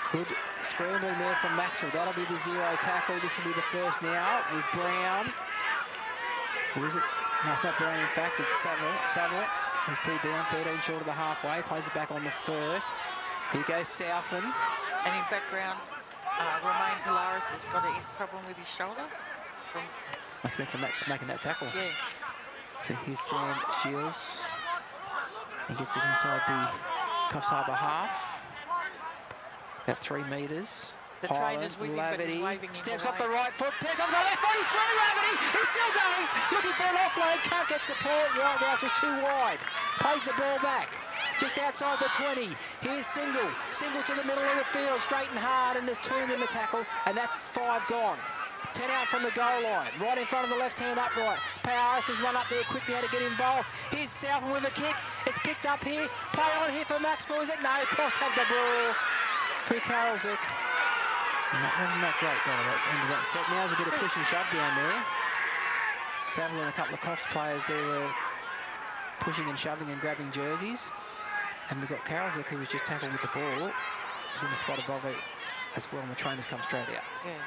Good scrambling there from Macksville. That'll be the 0 tackle. This will be the first now with Brown. Who is it? No, it's not Brown, in fact. It's Saville. He's pulled down 13 short of the halfway. Plays it back on the first. Here goes Southern. And in background, Romain Polaris has got a problem with his shoulder. Must have been from making that tackle. Yeah. So here's Sam Shields. He gets it inside the Coffs Harbour half. About 3 metres. The trainer's with him, but he's waving. Steps off the right foot, tears off the left foot, he's through Lavity. He's still going, looking for an offload, can't get support. Whitehouse was too wide. Plays the ball back. Just outside the 20. Here's Single to the middle of the field, straight and hard, and there's 2 in the tackle, and that's 5 gone. 10 out from the goal line, right in front of the left-hand upright. Powers has run up there quick now to get involved. Here's Southern with a kick. It's picked up here. Play on here for Macksville, is it? No, Coffs have the ball. Through Karolczyk. And that wasn't that great, Donna, at the end of that set. Now there's a bit of push and shove down there. Saville and a couple of Coffs players there were pushing and shoving and grabbing jerseys. And we've got Karolczyk, who was just tackled with the ball. He's in the spot above it as well, and the trainers come straight out. Yeah.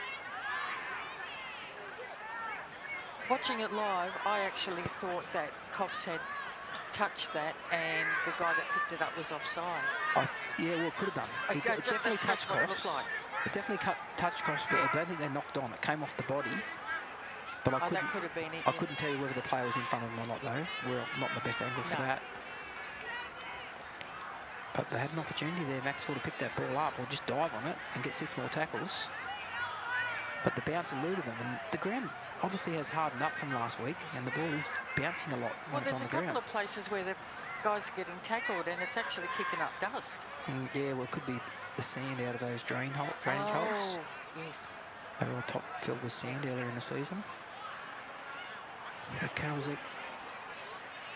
Watching it live, I actually thought that Coffs had touched that and the guy that picked it up was offside. Yeah, well, could have done. It definitely touched Coffs. It definitely touched Coffs, but I don't think they knocked on. It came off the body. But that could have been it. I couldn't tell you whether the player was in front of him or not, though. We're not in the best angle for that. But they had an opportunity there, Macksville, to pick that ball up or just dive on it and get 6 more tackles. But the bounce eluded them, and the ground obviously has hardened up from last week, and the ball is bouncing a lot when it's on the ground. Well, there's a couple of places where the guys are getting tackled and it's actually kicking up dust. Yeah, well, it could be the sand out of those drainage holes. Oh, yes. They were all top filled with sand earlier in the season. Karolczyk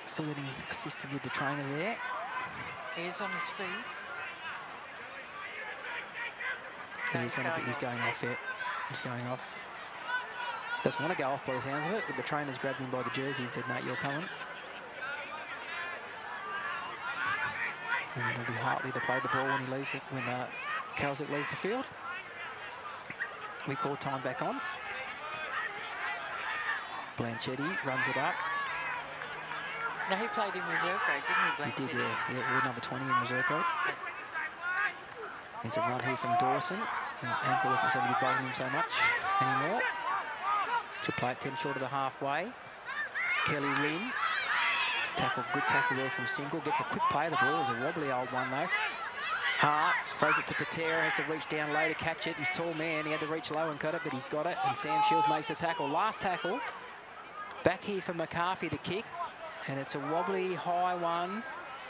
still getting assisted with the trainer there. He's on his feet. He's going off it. He's going off. Doesn't want to go off by the sounds of it, but the trainer's grabbed him by the jersey and said, "No, you're coming." And it'll be Hartley to play the ball when Karolczyk leaves the field. We call time back on. Blanchetti runs it up. Now he played in reserve grade, didn't he, Blanchetti? He did, yeah. With number 20 in reserve grade. There's a run here from Dawson. Ankle doesn't seem to be bothering him so much anymore. Should play it 10 short of the halfway. Kelly Lynn. Good tackle there from Single. Gets a quick play. The ball is a wobbly old one, though. Hart throws it to Patera. Has to reach down low to catch it. He's a tall man. He had to reach low and cut it, but he's got it. And Sam Shields makes the tackle. Last tackle. Back here for McCarthy to kick. And it's a wobbly, high one.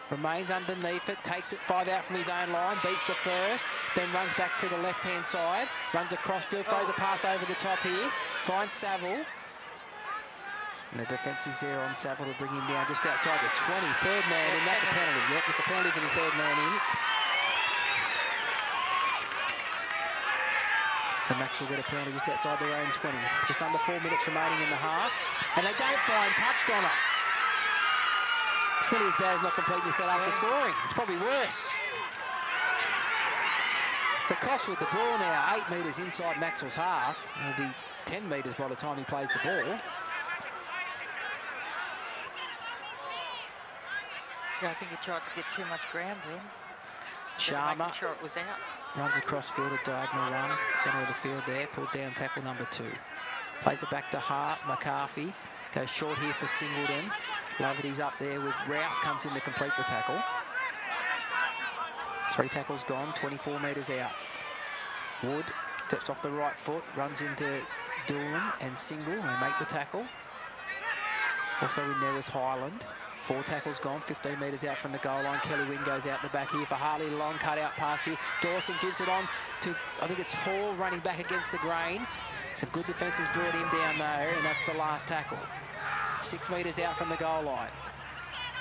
Remains underneath it. Takes it 5 out from his own line. Beats the first. Then runs back to the left-hand side. Runs across field. Throws a pass over the top here. Finds Saville. And the defence is there on Saville to bring him down just outside the 20. Third man in. That's a penalty. Yep, it's a penalty for the third man in. So Max will get a penalty just outside their own 20. Just under 4 minutes remaining in the half. And they don't find touched on it. It's nearly as bad as not completing your set after scoring. It's probably worse. So Coffs with the ball now, 8 metres inside Macksville's half. It'll be 10 metres by the time he plays the ball. Yeah, I think he tried to get too much ground then. Sharma making sure it was out. runs across field, a diagonal run, centre of the field there, pulled down tackle number 2. Plays it back to Hart, McCarthy, goes short here for Singleton. Loverty's up there with Rouse, comes in to complete the tackle. 3 tackles gone, 24 metres out. Wood steps off the right foot, runs into Doolan and Single, they make the tackle. Also in there was Highland. 4 tackles gone, 15 metres out from the goal line. Kelly Wynn goes out the back here for Harley. Long cut-out pass here. Dawson gives it on to, I think it's Hall running back against the grain. Some good defence has brought him down there, and that's the last tackle. 6 metres out from the goal line.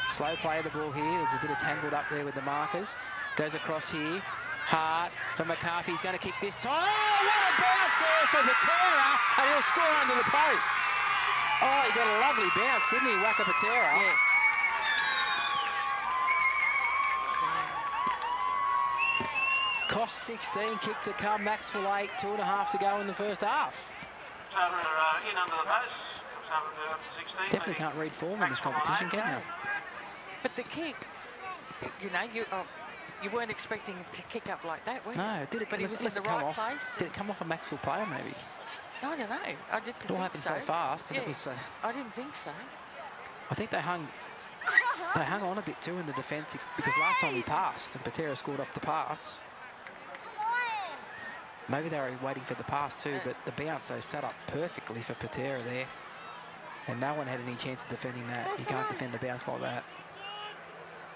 Slow play of the ball here. There's a bit of tangled up there with the markers. Goes across here. Hart for McCarthy. He's going to kick this time. Oh, what a bounce there for Patera, and he'll score under the posts. Oh, he got a lovely bounce, didn't he, Waka Patera? Yeah. Coffs 16, kick to come, Macksville 8, 2.5 to go in the first half. In under the post. Definitely can't read form in this competition, can you? But the kick, you know, you weren't expecting it to kick up like that, were you? No, did it, but he was in the come right off? place. Did it come off a Macksville player, maybe? I don't know. I didn't It all think happened so. so fast. Yeah, It was, I didn't think so. I think they hung on a bit too in the defence because last time he passed and Patera scored off the pass. Maybe they were waiting for the pass too, but the bounce, they set up perfectly for Patera there. And no one had any chance of defending that. You can't defend the bounce like that.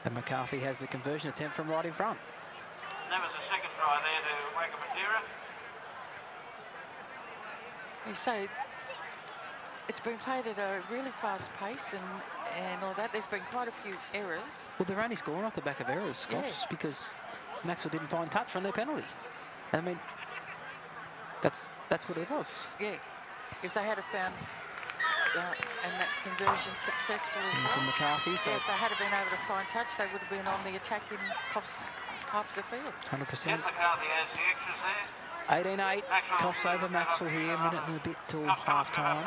And McCarthy has the conversion attempt from right in front. That was the second try there to Waka Patera. So it's been played at a really fast pace and all that. There's been quite a few errors. Well, they're only scoring off the back of errors, Coffs, because Macksville didn't find touch from their penalty. I mean, that's what it was. Yeah. If they had found and that conversion successful as well. From McCarthy, so yeah, if they had been able to find touch, they would have been on the attack in Coffs half the field. 100%. McCarthy has the extras there. 18-8, Coffs over Macksville here, a minute and a bit till half-time.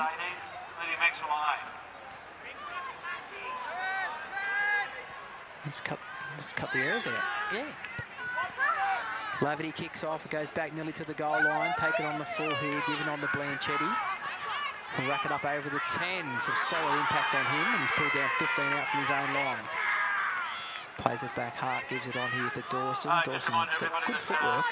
Let's cut the errors out. Yeah. Laverty kicks off, goes back nearly to the goal line, taken on the full here, given on the Blanchetti. He'll rack it up over the 10, some solid impact on him, and he's pulled down 15 out from his own line. Plays it back, Hart gives it on here to Dawson. Dawson's got good footwork.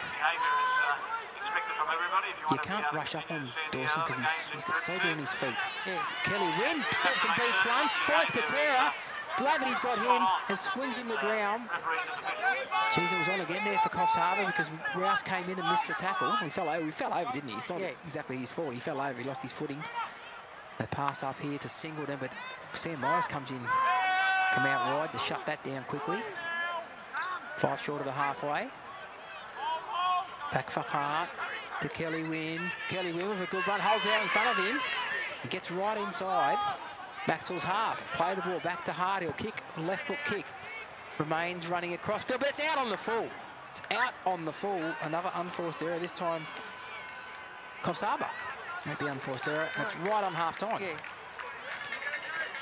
You can't rush up on Dawson because he's got so good on his feet. Yeah. Kelly Wynn steps and beats one, finds Patera. Laverty's got him and swings him to ground. Jeez, it was on again there for Coffs Harbour because Rouse came in and missed the tackle. He fell over, didn't he? It's not exactly his fault. He fell over, he lost his footing. They pass up here to Singleton, but Sam Morris comes in from out wide to shut that down quickly. 5 short of the halfway. Back for Hart to Kelly Wynn. Kelly Wynn with a good run, holds it out in front of him. He gets right inside Maxwell's half. Play the ball back to Hart. He'll kick, left foot kick. Remains running across field, but it's out on the full. It's out on the full. Another unforced error, this time Coffs Harbour make the unforced error, and it's right on half-time. Yeah.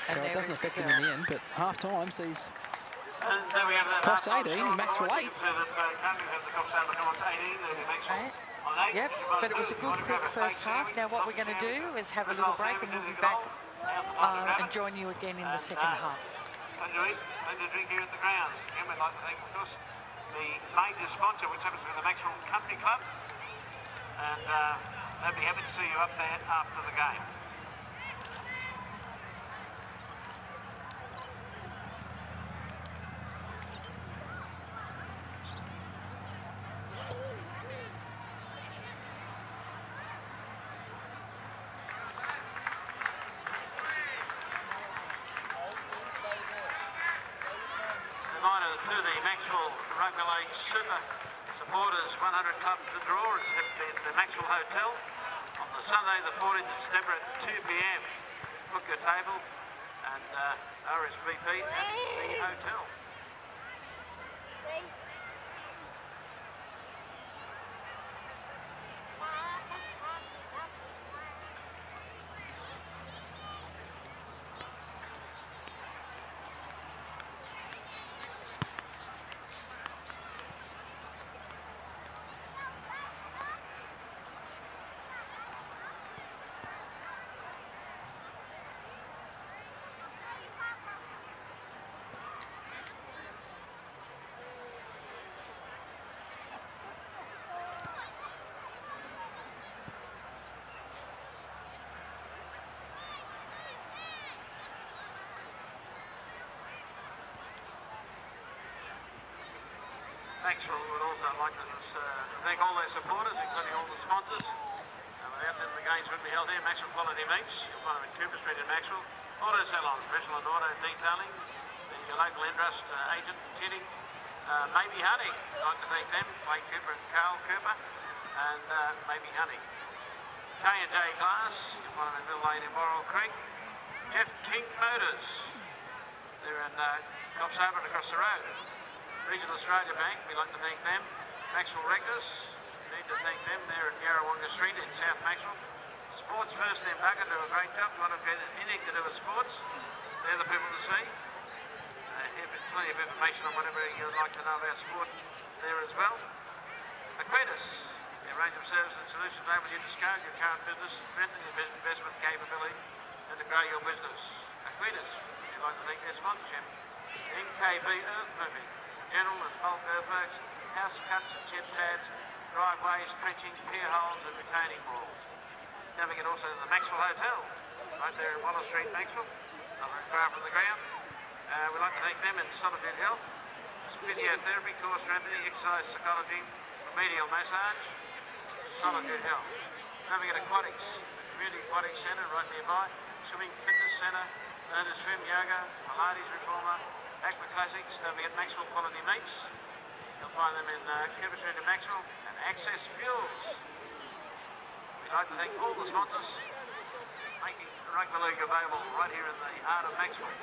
So it doesn't affect them in the end, but half-time sees Coffs 18, Macksville 8. Right. Yep, but it was a good, quick first half. Now what we're going to do is have a little break and we'll be back and join you again in the second half. Plenty to drink here at the ground. Again, we'd like to thank, of course, the major sponsor, which happens to be the Macksville Country Club. And they'd be happy to see you up there after the game. Reminder to the Macksville Rugby League Super Supporters 100 Club to draw is at the Macksville Hotel on the Sunday the 14th of September at 2 p.m. Book your table and RSVP at the hotel. Macksville would also like to thank all their supporters, including all the sponsors. Without them, the games wouldn't be held here. Macksville Quality Meats, you'll find them in Cooper Street in Macksville. Auto salons, professional and auto detailing. Your local interest agent, Tinning. Maybe Honey, I'd like to thank them, Blake Cooper and Carl Cooper, and Maybe Honey. K&J Glass, you'll find them in Mill Lane in Boral Creek. Jeff King Motors, they're in Coffs Harbour across the road. Regional Australia Bank, we'd like to thank them. Macksville Rectors, need to thank them. They're at Yarrawonga Street in South Macksville. Sports First in Bucket do a great job. You want to get anything to do with sports, they're the people to see. Plenty of information on whatever you'd like to know about sport there as well. Aquitas, a range of services and solutions able you to scale your current business, strengthen your investment capability, and to grow your business. Aquitas, we'd like to thank their sponsorship. MKB Earthmoving, general and bulk earthworks, house cuts and shed pads, driveways, trenching, pier holes and retaining walls. Don't forget also the Macksville Hotel, right there in Waller Street, Macksville, not very far from the ground. We'd like to thank them in Solitude Health, physiotherapy, core strengthening, exercise psychology, remedial massage, Solitude Health. Don't forget Aquatics, Community Aquatics Centre right nearby, swimming fitness centre, learn to swim, yoga, Pilates reformer, Aqua Classics. Don't forget Macksville Quality Meats. You'll find them in Cooper Street in Macksville, and Access Fuels. We'd like to thank all the sponsors making the rugby league available right here in the heart of Macksville.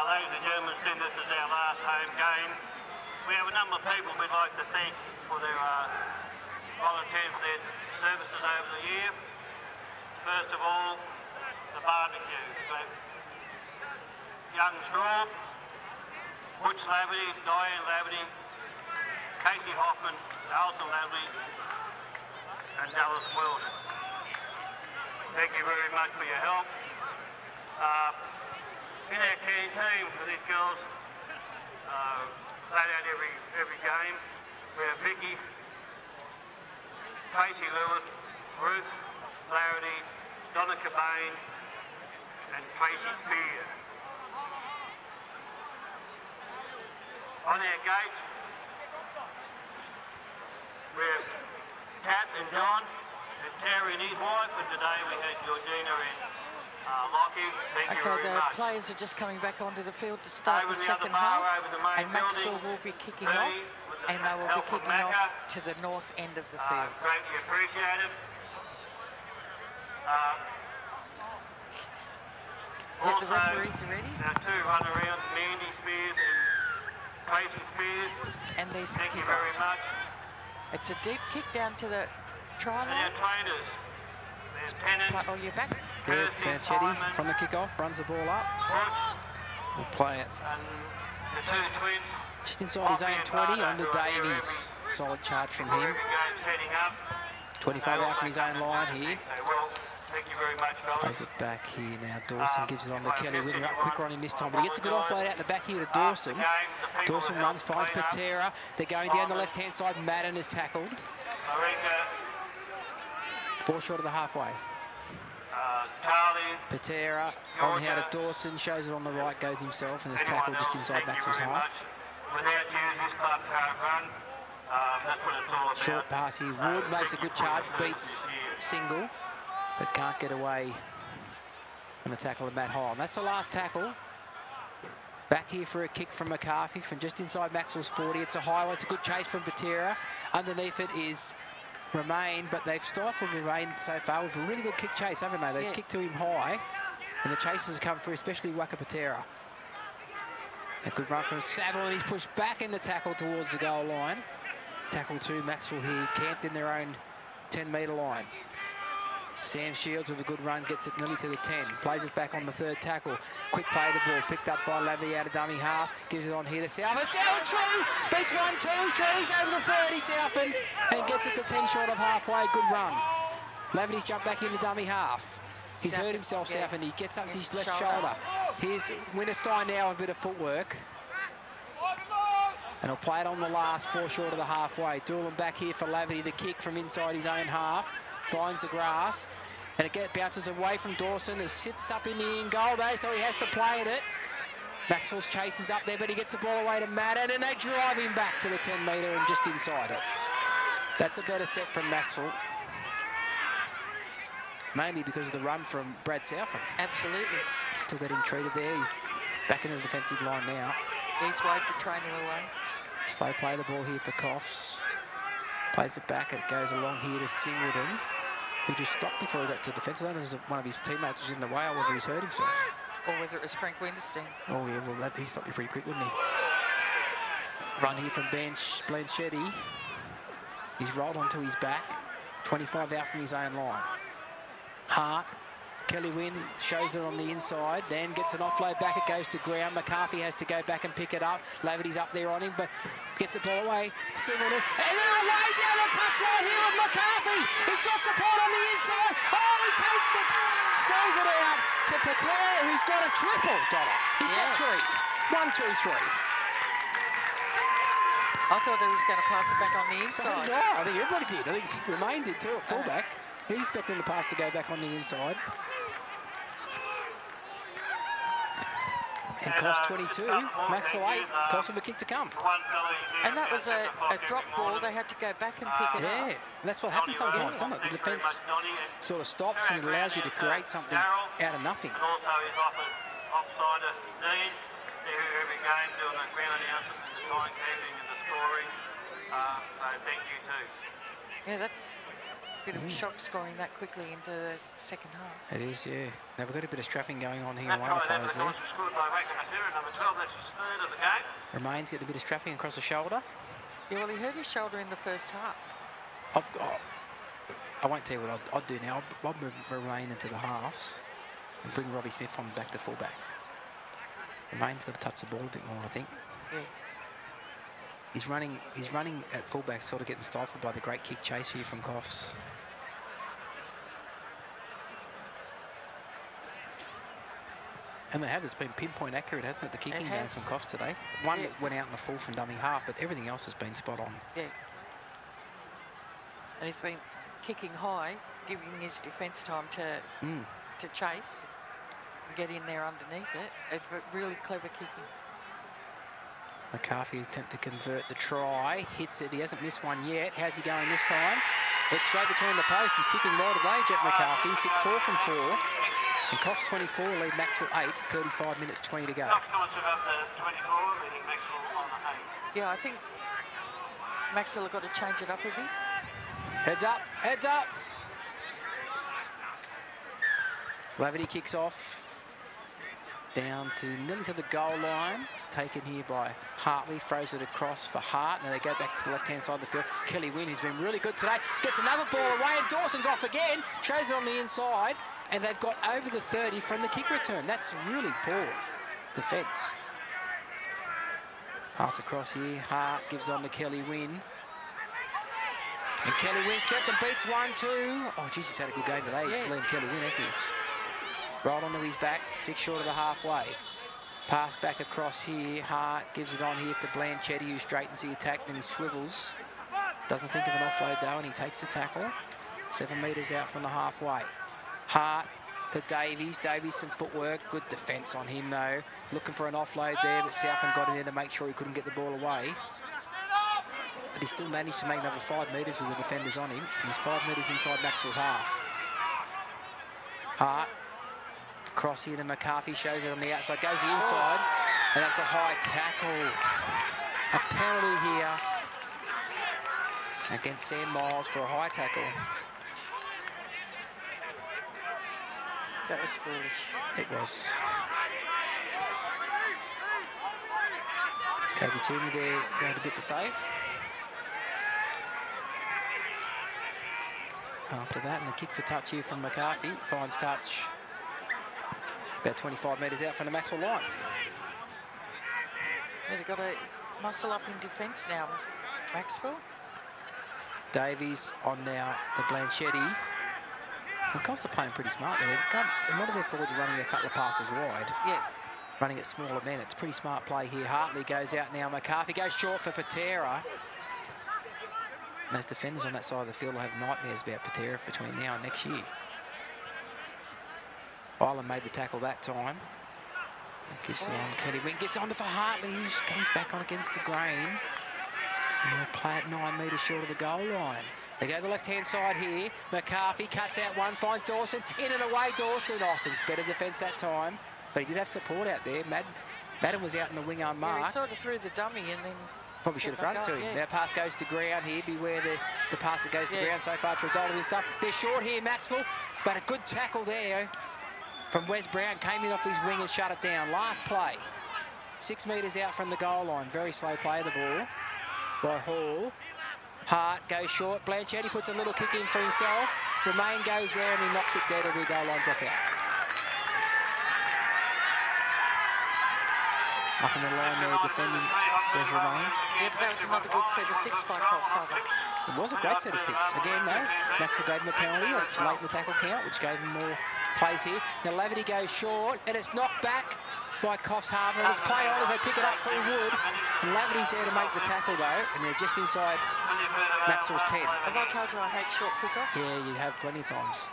Ladies and gentlemen, since this is our last home game, we have a number of people we'd like to thank for their volunteers for their services over the year. First of all, the barbecue. So, Young Straw, Butch Laverty, Diane Laverty, Casey Hoffman, Alton Laverty, and Dallas Wells. Thank you very much for your help. In our key team for these girls, played out every game. We have Vicky, Casey Lewis, Ruth, Larity, Donna Cobain, and Casey Spear. On our gate, we have Kat and John, and Terry and his wife, and today we had Georgina and Lockie. Thank you Okay, very the much. players are just coming back onto the field to start Over the the other second bar, half, over the main and Macksville building, will be kicking Tooheys, off, with the and they will be help of kicking off Macca. to the north end of the field. Greatly appreciated. Yeah, the Also, referees are ready, our two run-arounds, Mandy Spears and Casey Spears. and there's the Thank you kick-off. very much. It's a deep kick down to the try And our line. trainers, Lieutenant Oh, you're back. Good, Kirsty Banchetti Simon, from the kick-off, runs the ball up. Brooke, We'll play it and the two twins. just inside his own 20 on to Davies. Solid charge from him. Every game's heading up. 25 out from his own line here. So, well, thank you very much, fellas. Plays it back here now. Dawson gives it on to Kelly Winner, up quicker on him this time, but he gets a good offload out the back here to Dawson. Dawson runs, finds Patera. They're going down the left-hand side. Madden is tackled. Marika, 4 short of the halfway. Charlie, Patera on how to Dawson, shows it on the right, goes himself, and is tackled just inside Maxwell's half. Without you, this club can't run. That's what it's all about. Short pass here. Wood makes a good charge, beats Single, but can't get away from the tackle of Matt Hall. And that's the last tackle. Back here for a kick from McCarthy from just inside Maxwell's 40. It's a high one. It's a good chase from Patera. Underneath it is Remain, but they've stifled Remain so far with a really good kick chase, haven't they? They've kicked to him high, and the chases come through, especially Waka Patera. A good run from Saville, and he's pushed back in the tackle towards the goal line. Tackle 2, Macksville here, camped in their own 10-metre line. Sam Shields with a good run, gets it nearly to the 10. Plays it back on the third tackle. Quick play the ball, picked up by Lavey out of dummy half. Gives it on here to Southern. Southern through! Beats 1, 2, 3's over the 30, Southern. And gets it to 10 short of halfway. Good run. Laverty's jumped back into dummy half. He's hurt himself, Southern. He gets up his left shoulder. Here's Winterstein now with a bit of footwork. And he'll play it on the last 4 short of the halfway. Doolan back here for Laverty to kick from inside his own half. Finds the grass, and it bounces away from Dawson. It sits up in the in goal though, so he has to play at it. Maxwell's chase is up there, but he gets the ball away to Madden, and they drive him back to the 10-metre and just inside it. That's a better set from Macksville, mainly because of the run from Brad Southern. Absolutely. Still getting treated there. He's back in the defensive line now. He's waved the trainer away. Slow play the ball here for Coffs. Plays it back, it goes along here to Singleton, who just stopped before he got to defence. I don't know if one of his teammates was in the way or whether he's hurt himself. Or whether it was Frank Winterstein. Oh yeah, well he stopped you pretty quick, wouldn't he? Run here from Blanchetti. He's rolled onto his back. 25 out from his own line. Hart. Kelly Wynn shows it on the inside, then gets an offload back, it goes to ground. McCarthy has to go back and pick it up. Laverty's up there on him, but gets the ball away. Singleton, and they're away down the touchline here with McCarthy. He's got support on the inside. Oh, he takes it, throws it out to Patera, who's got a triple, Donna. He's got 3. 1, 2, 3. I thought he was going to pass it back on the inside. So did I think everybody did. I think Remain did too at fullback. He's expecting the pass to go back on the inside. And Coffs 22, Macksville 8, Coffs with a kick to come. And that was a drop ball. They had to go back and pick it up. Yeah, that's what happens sometimes, doesn't it? The defence sort of stops and it allows you to create something out of nothing. And also he's offered offside need. Every game doing the ground announcements and the timekeeping and the scoring. So thank you too. Yeah, that's a bit of a shock scoring that quickly into the second half. It is, yeah. Now we've got a bit of strapping going on here. One of the players there. Scored by number 12, that's his third of the game. Remain's getting a bit of strapping across the shoulder. Yeah, well, he hurt his shoulder in the first half. I won't tell you what I'd do now. I'd move Remain into the halves and bring Robbie Smith on back to fullback. Remain's got to touch the ball a bit more, I think. Yeah. He's running at fullback, sort of getting stifled by the great kick chase here from Coffs. And they have. It's been pinpoint accurate, hasn't it, the kicking game from Coffs today? One that went out in the full from dummy half, but everything else has been spot on. Yeah. And he's been kicking high, giving his defence time to chase and get in there underneath it. It's really clever kicking. McCarthy attempt to convert the try. Hits it. He hasn't missed one yet. How's he going this time? It's straight between the posts. He's kicking right of age at McCarthy. He's hit 4 from 4. And Coffs 24 lead Macksville 8. 35 minutes 20 to go. Yeah, I think Macksville have got to change it up a bit. Heads up. Heads up. Laverty kicks off. Down to nearly to the goal line. Taken here by Hartley. Throws it across for Hart. And they go back to the left-hand side of the field. Kelly Wynn, who's been really good today, gets another ball away. And Dawson's off again. Shows it on the inside. And they've got over the 30 from the kick return. That's really poor defence. Pass across here. Hart gives it on to Kelly Wynn. And Kelly Wynn stepped and beats 1-2. Oh, geez, he's had a good game today. Yeah. Liam Kelly Wynn, hasn't he? Right onto his back, 6 short of the halfway. Pass back across here. Hart gives it on here to Blanchetti, who straightens the attack, then he swivels. Doesn't think of an offload though, and he takes the tackle. 7 metres out from the halfway. Hart to Davies. Davies some footwork. Good defence on him though. Looking for an offload there, but Southend got in there to make sure he couldn't get the ball away. But he still managed to make another 5 metres with the defenders on him. And he's 5 metres inside Macksville's half. Hart. Cross here to McCarthy, shows it on the outside, goes the inside, and that's a high tackle. A penalty here against Sam Miles for a high tackle. That was foolish. It was. Kobe Toomey there had a bit to say. After that, and the kick for touch here from McCarthy, finds touch. About 25 metres out from the Macksville line. Yeah, they've got to muscle up in defence now, Macksville. Davies on now to Blanchetti. And Coffs are playing pretty smart. They've got a lot of their forwards running a couple of passes wide. Yeah. Running at smaller men. It's pretty smart play here. Hartley goes out now. McCarthy goes short for Patera. And those defenders on that side of the field will have nightmares about Patera between now and next year. Ireland made the tackle that time. And gives it on. Kelly Wynn gets it on for Hartley, who comes back on against the grain. And he'll play it 9 metres short of the goal line. They go to the left-hand side here. McCarthy cuts out one, finds Dawson. In and away, Dawson. Awesome. Better defence that time. But he did have support out there. Madden was out in the wing unmarked. Yeah, he sort of threw the dummy and then... Probably should have fronted to him. Yeah. Now pass goes to ground here. Beware the pass that goes to ground so far. It's a result of this stuff. They're short here, Macksville. But a good tackle there from Wes Brown. Came in off his wing and shut it down. Last play. 6 metres out from the goal line. Very slow play of the ball by Hall. Hart goes short. Blanchetti puts a little kick in for himself. Romain goes there and he knocks it dead. It'll be a goal line dropout. Up in the line there, defending was Romain. Yeah, but that was another good set of 6 by Coffs Harbour. It was a great set of 6. Again, though, Macksville gave him a penalty. It's late in the tackle count, which gave him more plays here. Now Laverty goes short, and it's knocked back by Coffs Harbour, and it's play on as they pick it up for Wood. And Laverty's there to make the tackle, though, and they're just inside Macksville's 10. Have I told you I hate short kickoffs? Yeah, you have plenty of times.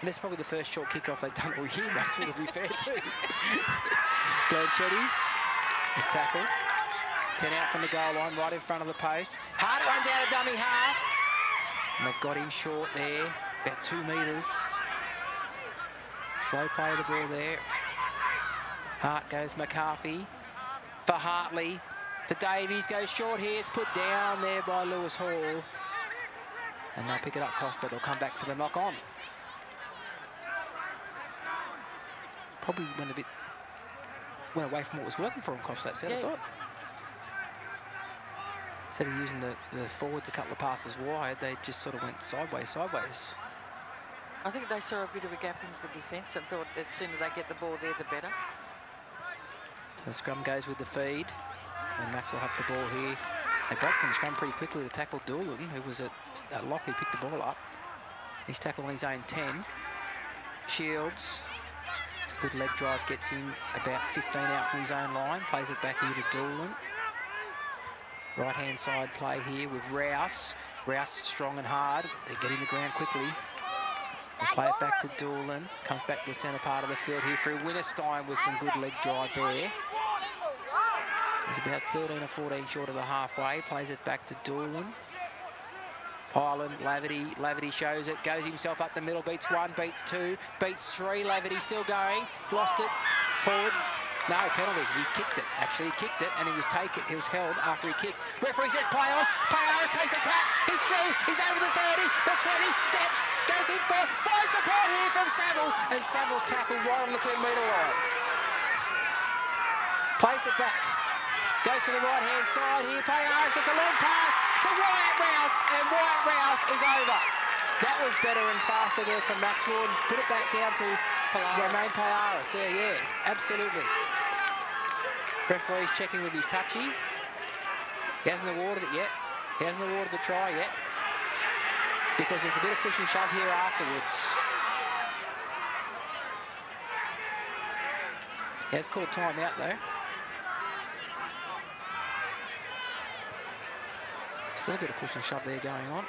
And that's probably the first short kickoff they've done all year, Macksville, to be fair, too. Blanchetti is tackled. 10 out from the goal line, right in front of the post. Hart runs out of dummy half. And they've got him short there, about 2 metres. Slow play of the ball there. Hart goes McCarthy for Hartley. For Davies, goes short here. It's put down there by Lewis Hall. And they'll pick it up, Coffs, but they'll come back for the knock-on. Probably went away from what was working for him, Coffs, that set, I thought. Instead of using the forwards a couple of passes wide, they just sort of went sideways. I think they saw a bit of a gap in the defence and thought the sooner they get the ball there, the better. The scrum goes with the feed, and Max will have the ball here. They broke from the scrum pretty quickly to tackle Doolan, who was at lock. He picked the ball up. He's tackled on his own 10. Shields It's a good leg drive, gets him about 15 out from his own line, plays it back here to Doolan. Right-hand side play here with Rouse. Rouse strong and hard. They're getting the ground quickly. They play it back to Doolan. Comes back to the centre part of the field here through Winterstein with some good leg drive there. He's about 13 or 14 short of the halfway. Plays it back to Doolan. Highland, Laverty shows it, goes himself up the middle, beats one, beats two, beats three. Laverty still going, lost it, forward. No, penalty. He kicked it. Actually, he kicked it, and he was held after he kicked. Referee says play on. Payaris takes a tap. He's through. He's over the 30, the 20, steps, goes in for, finds support here from Saville, and Saville's tackled right on the 10-metre line. Plays it back. Goes to the right-hand side here. Payaris gets a long pass to Wyatt Rouse, and Wyatt Rouse is over. That was better and faster there from Macksville. Put it back down to Romain Payaris. Yeah, absolutely. Referee's checking with his touchy. He hasn't awarded it yet. He hasn't awarded the try yet, because there's a bit of push and shove here afterwards. He has called time out though. Still a bit of push and shove there going on.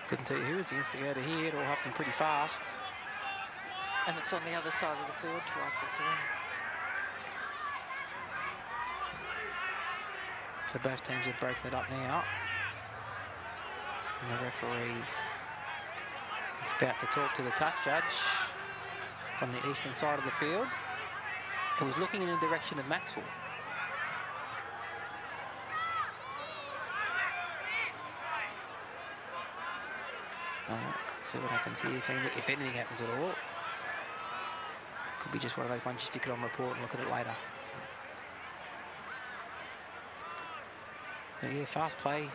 Couldn't tell you who was the instigator here. It all happened pretty fast. And it's on the other side of the field to us as well. So both teams have broken it up now. And the referee is about to talk to the touch judge from the eastern side of the field. It was looking in the direction of Macksville. See what happens here, if anything happens at all. Could be just one of those ones you stick it on report and look at it later. But yeah, fast play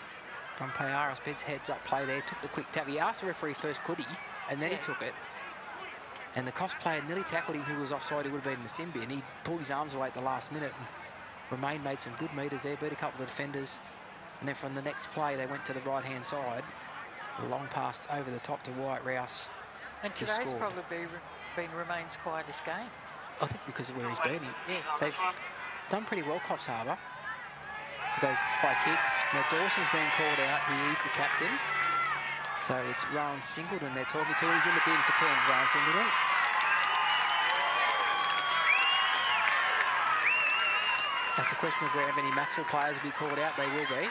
from Payaris. Bed's heads up play there, took the quick tap. He asked the referee first, could he? And then he took it. And the Coffs player nearly tackled him who was offside. He would have been in the sin bin. He pulled his arms away at the last minute. And Romain made some good meters there, beat a couple of defenders. And then from the next play, they went to the right-hand side. A long pass over the top to Wyatt Rouse. And today's probably been Romain's quietest game. I think because of where he's been. They've done pretty well, Coffs Harbour, with those high kicks. Now Dawson's been called out. He's the captain. So it's Rowan Singleton they're talking to. He's in the bin for 10, Rowan Singleton. That's a question of where any Macksville players will be called out. They will be.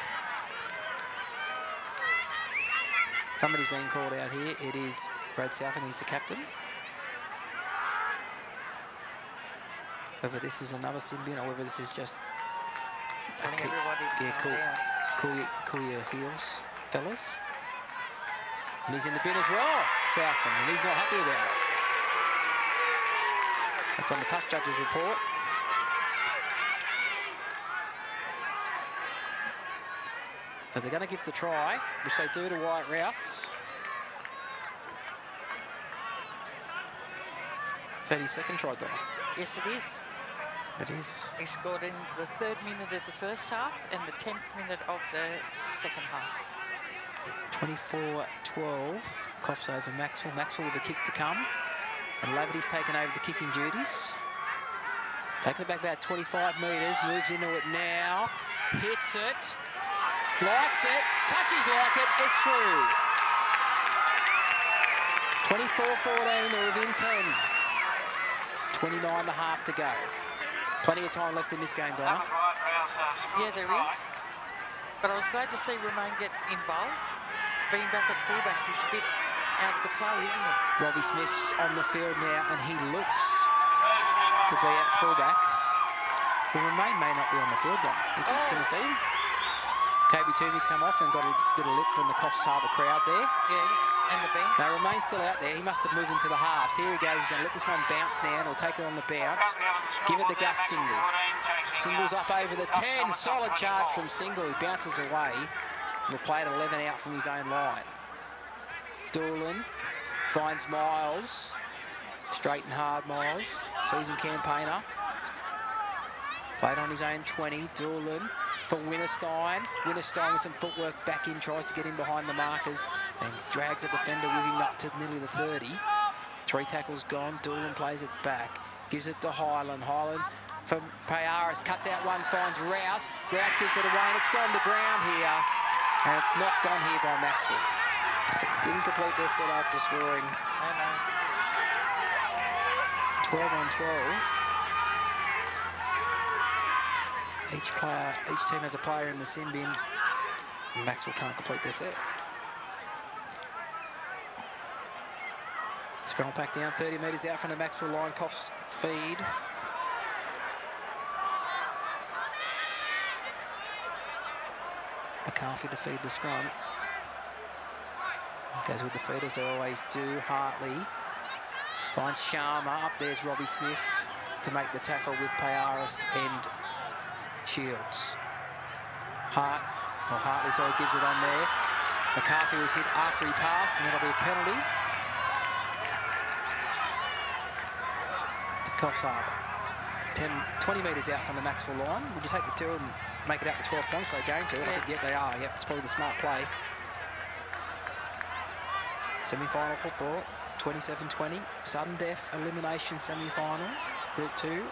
Somebody's being called out here. It is Brad Southern, he's the captain. Whether this is another Symbian or whether this is just... Cool your heels, fellas. And he's in the bin as well, Southern, and he's not happy about it. That's on the touch judge's report. So they're going to give the try, which they do to Wyatt Rouse. Is that his second try, Donna? Yes, it is. It is. He scored in the 3rd minute of the first half and the 10th minute of the second half. 24-12, Coffs over Macksville. Macksville with a kick to come. And Laverty's taken over the kicking duties. Taking it back about 25 metres, moves into it now, hits it. Likes it, touches like it, it's through. 24-14, they're within 10. 29 and a half to go. Plenty of time left in this game, Donna. Yeah, there is. But I was glad to see Romain get involved. Being back at fullback, he's a bit out of the play, isn't he? Robbie Smith's on the field now, and he looks to be at fullback. Well, Romain may not be on the field, Donna. Is he? Can you see him? Tooheys come off and got a bit of lip from the Coffs Harbour crowd there. Yeah, and the bench. Now, Romain's still out there. He must have moved into the halves. Here he goes. He's going to let this one bounce now, and he'll take it on the bounce. Give it to Gus Single. Single's up over the 10. Solid charge from Single. He bounces away. We'll play at 11 out from his own line. Doolan finds Miles. Straight and hard, Miles. Season campaigner. Played on his own 20. Doolan for Winterstein. Winterstein with some footwork back in, tries to get in behind the markers, and drags a defender with him up to nearly the 30. 3 tackles gone. Doolan plays it back. Gives it to Highland. Highland for Payaris. Cuts out one, finds Rouse. Rouse gives it away, and it's gone to ground here. And it's knocked on here by Macksville. Didn't complete their set after scoring. 12 on 12. Each team has a player in the sin bin. Macksville can't complete their set. Scroll back down 30 metres out from the Macksville line. Coffs feed. McCarthy to feed the scrum. Goes with the feed as they always do. Hartley finds Sharma. Up there's Robbie Smith to make the tackle with Payaris and Shields. Hartley gives it on there. McCarthy was hit after he passed, and it'll be a penalty to Coffs Harbour. 20 metres out from the Macksville line. Would you take the 2 and make it out to 12 points? They're going to. Yeah. Yep, they are. Yep, it's probably the smart play. Semi-final football, 27-20. Sudden death elimination semi-final, Group 2.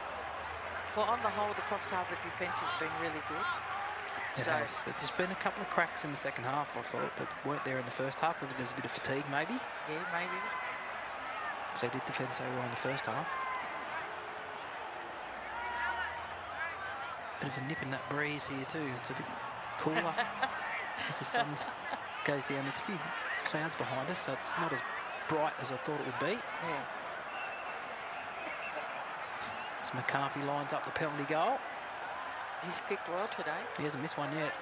Well, on the whole, the Coffs Harbour defence has been really good. It has. There's just been a couple of cracks in the second half, I thought, that weren't there in the first half. Maybe there's a bit of fatigue, maybe. Yeah, maybe. Because they did defend so well in the first half. Bit of a nip in that breeze here too. It's a bit cooler as the sun goes down. There's a few clouds behind us, so it's not as bright as I thought it would be. Yeah. As McCarthy lines up the penalty goal. He's kicked well today. He hasn't missed one yet.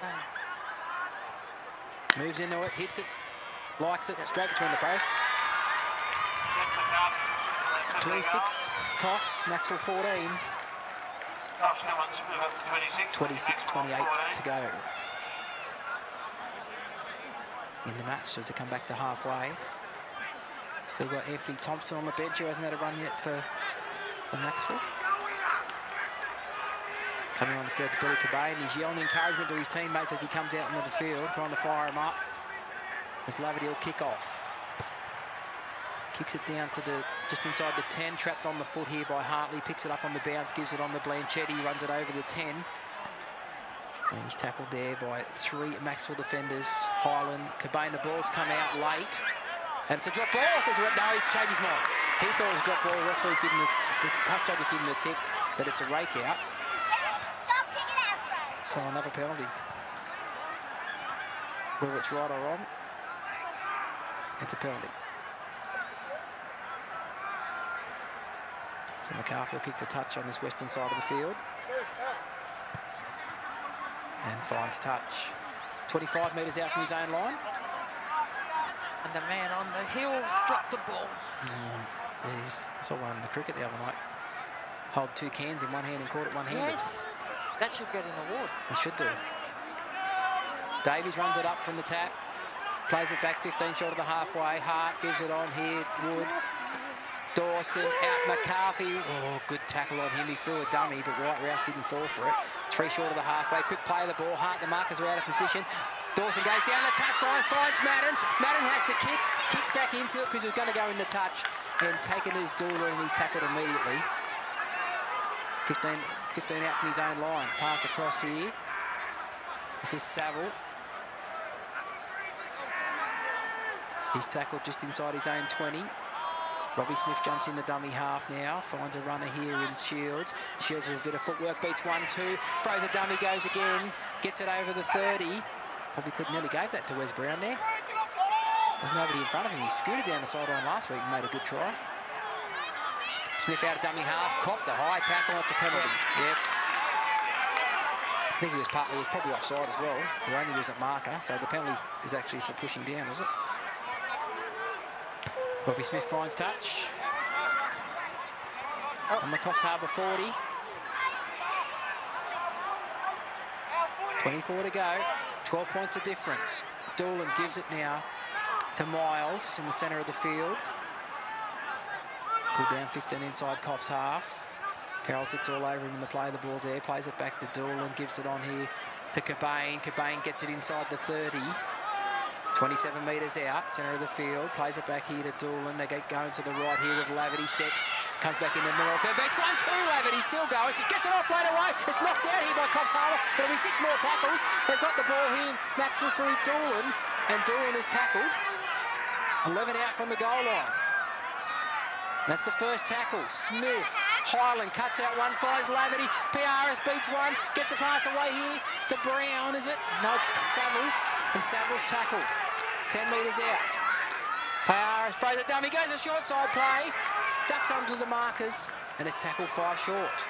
No. Moves into it, hits it, likes it, straight between the posts. 26 Coffs, Macksville 14. 26-28 to go in the match, so to come back to halfway. Still got Anthony Thompson on the bench, who hasn't had a run yet for Macksville. Coming on the field to Billy Cobain. He's yelling encouragement to his teammates as he comes out into the field, trying to fire him up. As Laverty will kick off. Kicks it down to just inside the 10, trapped on the foot here by Hartley. Picks it up on the bounce, gives it on the Blanchetti, runs it over the 10. And he's tackled there by 3 Macksville defenders. Highland, Cobain, the ball's come out late. And it's a drop ball, says no, he's changed his mind. He thought it was a drop ball, the referee's given the touch judge has given the tip that it's a rake out. So another penalty. Whether it's right or wrong, it's a penalty. So McCarthy will kick the touch on this western side of the field. And finds touch. 25 metres out from his own line. And the man on the hill dropped the ball. Geez, I saw one in the cricket the other night. Hold 2 cans in one hand and caught it one-handed. Yes, that should get an award. It should do. Davies runs it up from the tap. Plays it back 15 short of the halfway. Hart gives it on here. Wood. Dawson out. McCarthy. Oh, good tackle on him. He threw a dummy, but White Rouse didn't fall for it. 3 short of the halfway. Quick play of the ball. Hart, the markers are out of position. Dawson goes down the touchline, finds Madden. Madden has to kick. Kicks back infield because he's going to go in the touch. And taken his Dooler, and he's tackled immediately. 15 out from his own line. Pass across here. This is Saville. He's tackled just inside his own 20. Robbie Smith jumps in the dummy half now. Finds a runner here in Shields. Shields with a bit of footwork. Beats 1-2. Throws a dummy, goes again. Gets it over the 30. Probably could nearly gave that to Wes Brown there. There's nobody in front of him. He scooted down the sideline last week and made a good try. Smith out of dummy half. Copped the high tackle. That's a penalty. Yep. I think he was probably offside as well. He only was at marker, so the penalty is actually for pushing down, is it? Robbie Smith finds touch. On the Coffs Harbour 40. 24 to go. 12 points of difference. Doolan gives it now to Miles in the centre of the field. Pulled down 15 inside Coffs half. Carroll sits all over him in the play of the ball there. Plays it back to Doolan. Gives it on here to Cobain. Cobain gets it inside the 30. 27 metres out, centre of the field. Plays it back here to Doolan. They get going to the right here with Laverty. Steps, comes back in the middle. Fair beats 1-2. Laverty still going. Gets it off right away. It's knocked down here by Coffs Harbour. There'll be 6 more tackles. They've got the ball here. Macksville through Doolan. And Doolan is tackled. 11 out from the goal line. That's the first tackle. Smith, Highland cuts out one, finds Laverty. PRS beats one, gets a pass away here to Brown, is it? No, it's Saville, and Savile's tackled. 10 metres out. PRS throws a dummy, goes a short side play, ducks under the markers, and is tackled 5 short.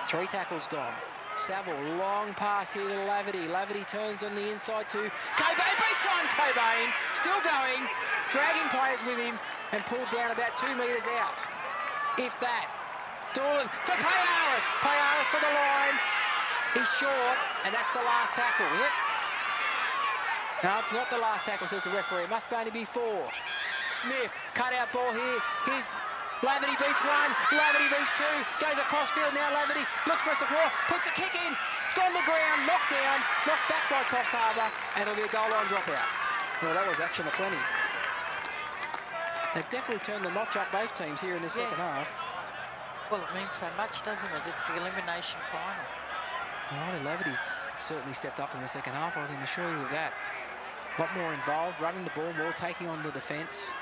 3 tackles gone. Saville, long pass here to Laverty. Laverty turns on the inside to Cobain, beats one. Cobain still going, dragging players with him and pulled down about 2 metres out. If that. Doolan for Payaris. Payaris for the line. He's short, and that's the last tackle, is it? No, it's not the last tackle, says the referee. It must only be 4. Smith, cut out ball here. Here's Laverty beats 1, Laverty beats 2, goes across field now. Laverty looks for support, puts a kick in, it's gone to the ground, knocked down, knocked back by Coffs Harbour, and it'll be a goal line dropout. Well, that was action aplenty. They've definitely turned the notch up, both teams, here in the second half. Well, it means so much, doesn't it? It's the elimination final. Well, Laverty's certainly stepped up in the second half, I can assure you of that. A lot more involved, running the ball more, taking on the defence.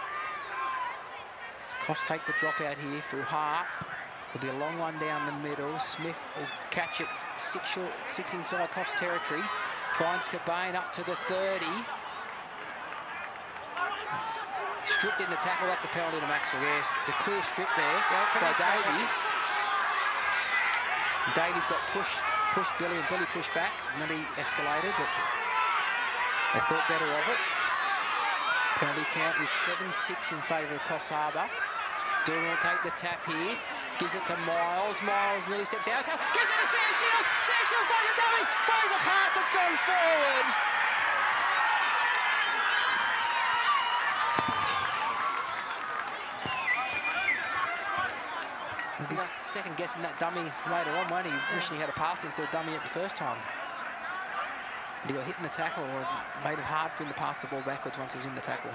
Coffs take the drop out here through Hart. There'll be a long one down the middle. Smith will catch it 6 inside Coffs territory. Finds Cobain up to the 30. Stripped in the tackle. That's a penalty to Macksville. Yes, it's a clear strip there by Davies. Davies got pushed Billy, and Billy pushed back. Nearly escalated, but they thought better of it. Penalty count is 7-6 in favour of Coffs Harbour. Doolan will take the tap here. Gives it to Miles. Miles nearly steps out. Gives it to Sam Shields. Sam Shields throws a dummy. Throws a pass that's gone forward. He'll be second guessing that dummy later on, won't he? Wishing he had a pass instead of dummy at the first time. He got hit in the tackle, or made it hard for him to pass the ball backwards once he was in the tackle.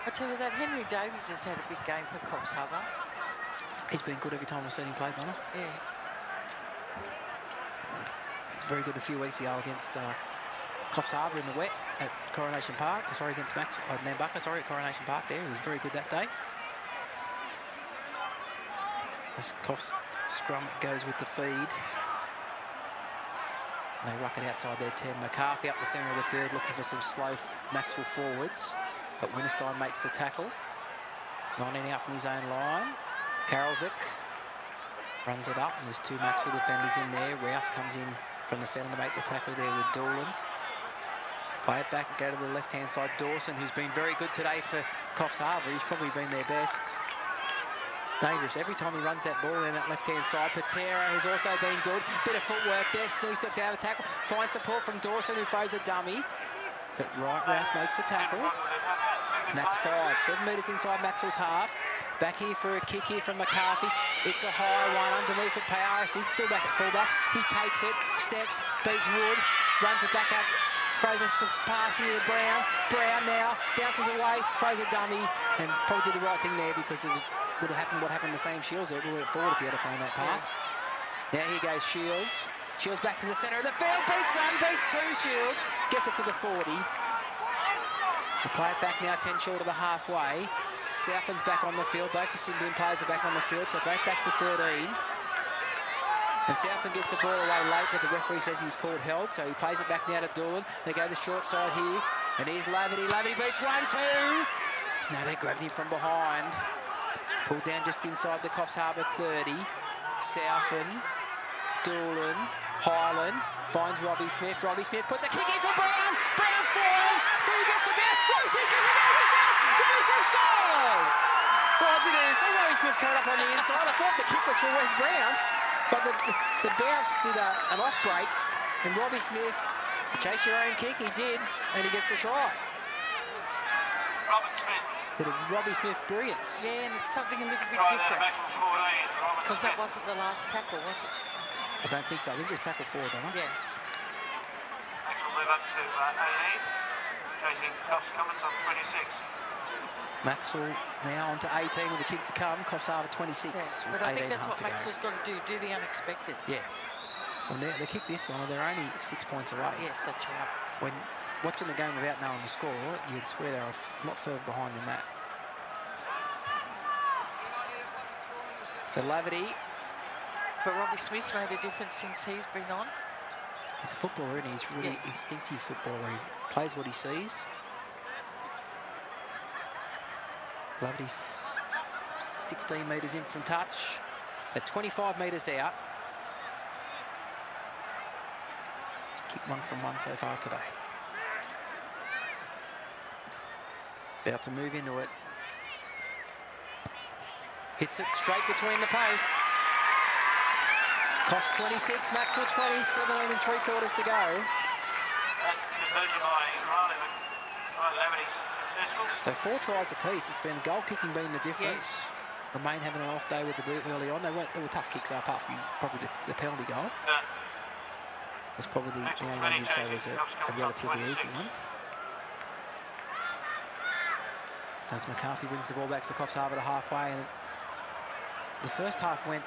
I tell you that Henry Davies has had a big game for Coffs Harbour. He's been good every time I've seen him play, Donna. Yeah. He's very good a few weeks ago against Coffs Harbour in the wet at Coronation Park. Sorry, against Nambucca, sorry, at Coronation Park there. He was very good that day. This Coffs scrum goes with the feed. They ruck it outside their 10. McCarthy up the centre of the field looking for some slow Macksville forwards. But Winterstein makes the tackle. 19 out from his own line. Karolzik runs it up, and there's 2 Macksville defenders in there. Rouse comes in from the centre to make the tackle there with Doolan. Play it back and go to the left-hand side. Dawson, who's been very good today for Coffs Harbour. He's probably been their best. Dangerous every time he runs that ball in that left-hand side. Patera has also been good. Bit of footwork there. Snee steps out of the tackle. Finds support from Dawson, who throws a dummy. But Rouse makes the tackle. And that's 5. 7 metres inside Macksville's half. Back here for a kick here from McCarthy. It's a high one underneath at Payaris. He's still back at fullback. He takes it, steps, beats Wood, runs it back up. Throws a pass here to Brown. Brown now bounces away, throws a dummy, and probably did the right thing there because it would have happened what happened to Sam Shields there. It went forward if he had to find that pass. Yeah. Now here goes Shields. Shields back to the centre of the field. Beats 1, beats 2. Shields gets it to the 40. We'll play it back now, 10 short of the halfway. Southland's back on the field. Both the Sydney players are back on the field, so both back to 13. And Southland gets the ball away late, but the referee says he's called held, so he plays it back now to Doolan. They go the short side here, and here's Laverty. Laverty beats 1-2. No, they grabbed him from behind. Pulled down just inside the Coffs Harbour 30. Southland, Doolan, Highland, finds Robbie Smith. Robbie Smith puts a kick in for Brown. Brown's flying. Who gets the ball? Robbie Smith gets the ball himself. Robbie Smith scores! Well, I didn't see Robbie Smith coming up on the inside. I thought the kick was for Wes Brown. But the bounce did an off break, and Robbie Smith, chase your own kick, he did, and he gets a try. Robert Smith. Bit of Robbie Smith brilliance. Yeah, and it's something a little bit Right, different. Maxwell 14, Robert Because that Smith. wasn't the last tackle, was it? I don't think so. I think it was tackle 4, Donna. Yeah. Maxwell move up to 18. Chasing Coffs Comets on 26. Maxwell now on to 18 with a kick to come. Coffs Harbour 26 Yeah. with But I 18 think and a that's half what to go. Maxwell's got to do the unexpected. Yeah. Well, they kick this, Donna. They're only 6 points away. Yes, that's right. When watching the game without knowing the score, you'd swear they're a lot further behind than that. So Laverty, But Robbie Smith's made a difference since he's been on. he's a footballer, and he's really instinctive footballer. He plays what he sees. Laverty's 16 metres in from touch. They're 25 metres out. He's kicked 1 from 1 so far today. About to move into it. Hits it straight between the posts. Coffs 26, Macksville 20, 17 and 3/4 to go. Conversion by Riley Laverty successful. So 4 tries apiece. It's been goal kicking being the difference. Remain having an off day with the boot early on. They were tough kicks apart from probably the penalty goal. Was probably the only one you'd say was a relatively easy one. As McCarthy brings the ball back for Coffs Harbour to halfway, and the first half went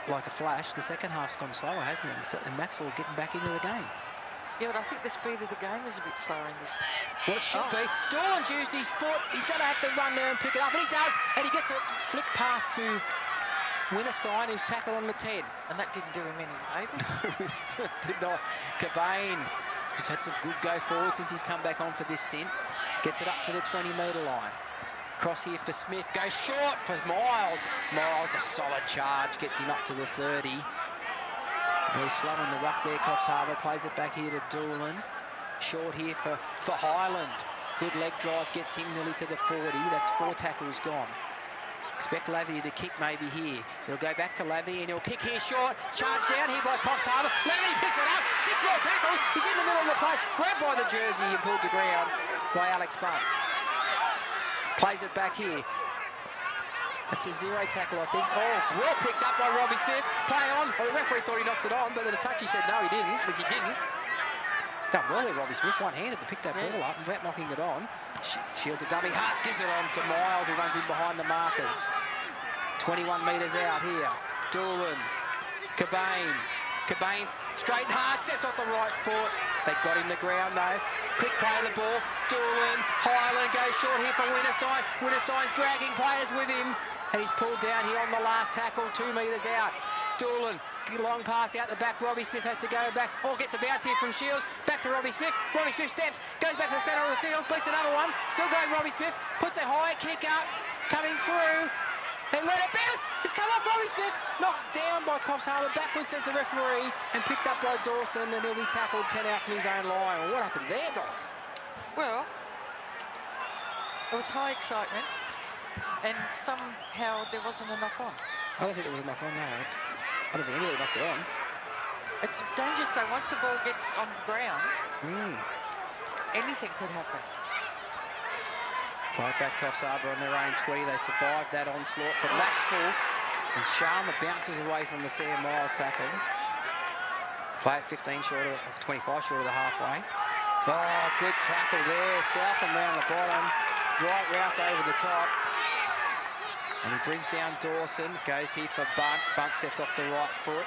like a flash. The second half's gone slower, hasn't it? And Macksville getting back into the game. Yeah, but I think the speed of the game is a bit slower in this. Well, it should be. Dorlan's used his foot. He's going to have to run there and pick it up, and he does. And he gets a flick pass to Winterstein, who's tackled on the 10. And that didn't do him any favours. Did not. Cobain has had some good go forward since he's come back on for this stint. Gets it up to the 20-metre line. Cross here for Smith. Goes short for Miles. Miles, a solid charge. Gets him up to the 30. Very slow in the ruck there, Coffs Harbour. Plays it back here to Doolan. Short here for Highland. Good leg drive. Gets him nearly to the 40. That's 4 tackles gone. Expect Laverty to kick maybe here. He'll go back to Laverty and he'll kick here short. Charge down here by Coffs Harbour. Laverty picks it up. 6 more tackles. He's in the middle of the play. Grabbed by the jersey and pulled to ground by Alex Bunt. Plays it back here. That's a 0 tackle, I think. Oh, well picked up by Robbie Smith. Play on. Well, the referee thought he knocked it on, but with a touch he said no, he didn't, which he didn't. Done well there, Robbie Smith, one-handed to pick that ball up without knocking it on. Shields the dummy half, gives it on to Miles, who runs in behind the markers. 21 metres out here. Doolan, Cobain. Cobain straight and hard, steps off the right foot. They got him the ground though. Quick play of the ball. Doolan, Highland goes short here for Winterstein. Winterstein's dragging players with him. And he's pulled down here on the last tackle, 2 metres out. Doolan, long pass out the back. Robbie Smith has to go back. Oh, gets a bounce here from Shields. Back to Robbie Smith. Robbie Smith steps, goes back to the centre of the field, beats another one. Still going Robbie Smith. Puts a high kick up, coming through. They let it bounce. It's come off Robbie Smith. Knocked down by Coffs Harbour. Backwards, says the referee. And picked up by Dawson. And he'll be tackled 10 out from his own line. Well, what happened there, Don? Well, it was high excitement. And somehow there wasn't a knock on. I don't think it was a knock on, no. I don't think anybody knocked it on. It's dangerous though. Once the ball gets on the ground, anything could happen. Right back Coffs Harbour on their own 20. They survived that onslaught from Macksville. And Sharma bounces away from the Sam Miles tackle. Play at 15 short of 25 short of the halfway. Oh, good tackle there. Southam round the bottom. Right Rouse over the top. And he brings down Dawson. Goes here for Bunt. Bunt steps off the right foot.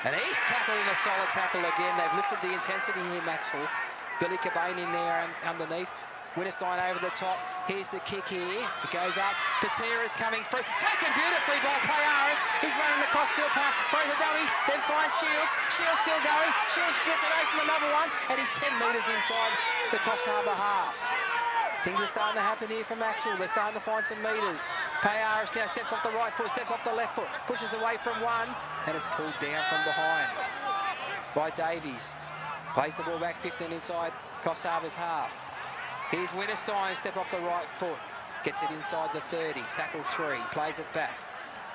And he's tackling a solid tackle again. They've lifted the intensity here, Macksville. Billy Cobain in there and underneath. Winterstein over the top. Here's the kick here. It goes up. Patera's coming through. Taken beautifully by Payaris. He's running across field path. Throws a dummy. Then finds Shields. Shields still going. Shields gets away from another one. And he's 10 metres inside the Coffs Harbour half. Things are starting to happen here for Macksville. They're starting to find some metres. Payaris now steps off the right foot, steps off the left foot, pushes away from one, and is pulled down from behind by Davies. Plays the ball back 15 inside Coffs Harbour's half. Here's Winterstein, step off the right foot. Gets it inside the 30, tackle 3, plays it back.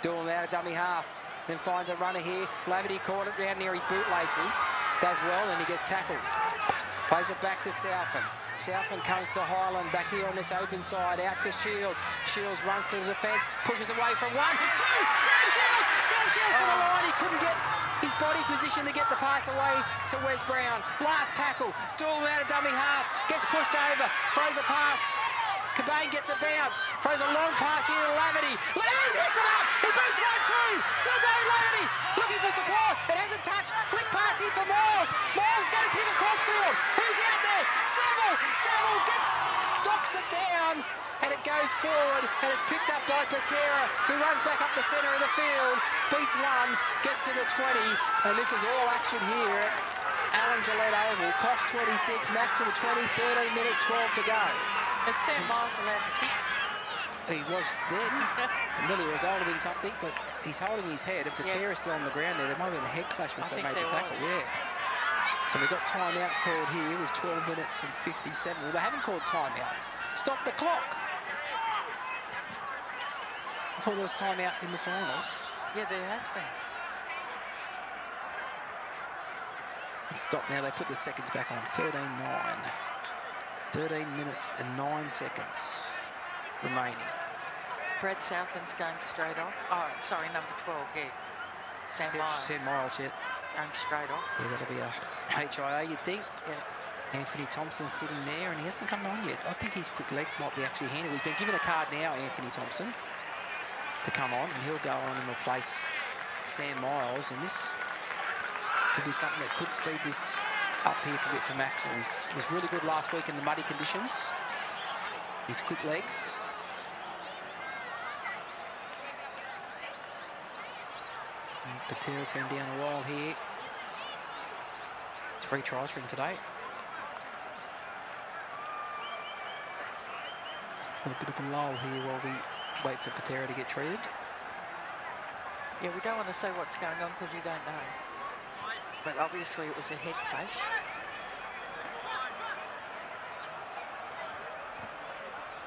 Doing out a dummy half, then finds a runner here. Laverty caught it round near his bootlaces. Does well, and he gets tackled. Plays it back to Southam. Southland comes to Highland, back here on this open side, out to Shields. Shields runs to the defence, pushes away from 1, 2, Sam Shields! Sam Shields for the line, he couldn't get his body position to get the pass away to Wes Brown. Last tackle, Doolin out of dummy half, gets pushed over, throws a pass. Cobain gets a bounce, throws a long pass here to Laverty. Laverty picks it up, he beats 1-2, still going Laverty, looking for support, it hasn't touched, flick pass here for Miles. Miles is going to kick across field, who's out there? Saville docks it down, and it goes forward, and it's picked up by Patera, who runs back up the centre of the field, beats 1, gets to the 20, and this is all action here at Alan Gillette Oval. Coffs 26, Macksville 20, 13 minutes, 12 to go. Is Sam Miles allowed to kick? He was then, and nearly resulted in something, but he's holding his head, and Patera's still on the ground there. There might have been a head clash once they made the tackle. Yeah. So we've got timeout called here with 12 minutes and 57. Well, they haven't called timeout. Stop the clock. I thought there was timeout in the finals. Yeah, there has been. Stop now. They put the seconds back on. 13-9. 13 minutes and 9 seconds remaining. Brad Southland's going straight off. Oh, sorry, number 12, yeah. Sam Miles, yeah. Going straight off. Yeah, that'll be a HIA, you'd think. Yeah. Anthony Thompson's sitting there, and he hasn't come on yet. I think his quick legs might be actually handy. He's been given a card now, Anthony Thompson, to come on, and he'll go on and replace Sam Miles, and this could be something that could speed this up here for a bit for Macksville. He was really good last week in the muddy conditions. His quick legs. Patera's been down a while here. 3 tries for him today. A bit of a lull here while we wait for Patera to get treated. Yeah, we don't want to say what's going on because we don't know. But obviously it was a head clash.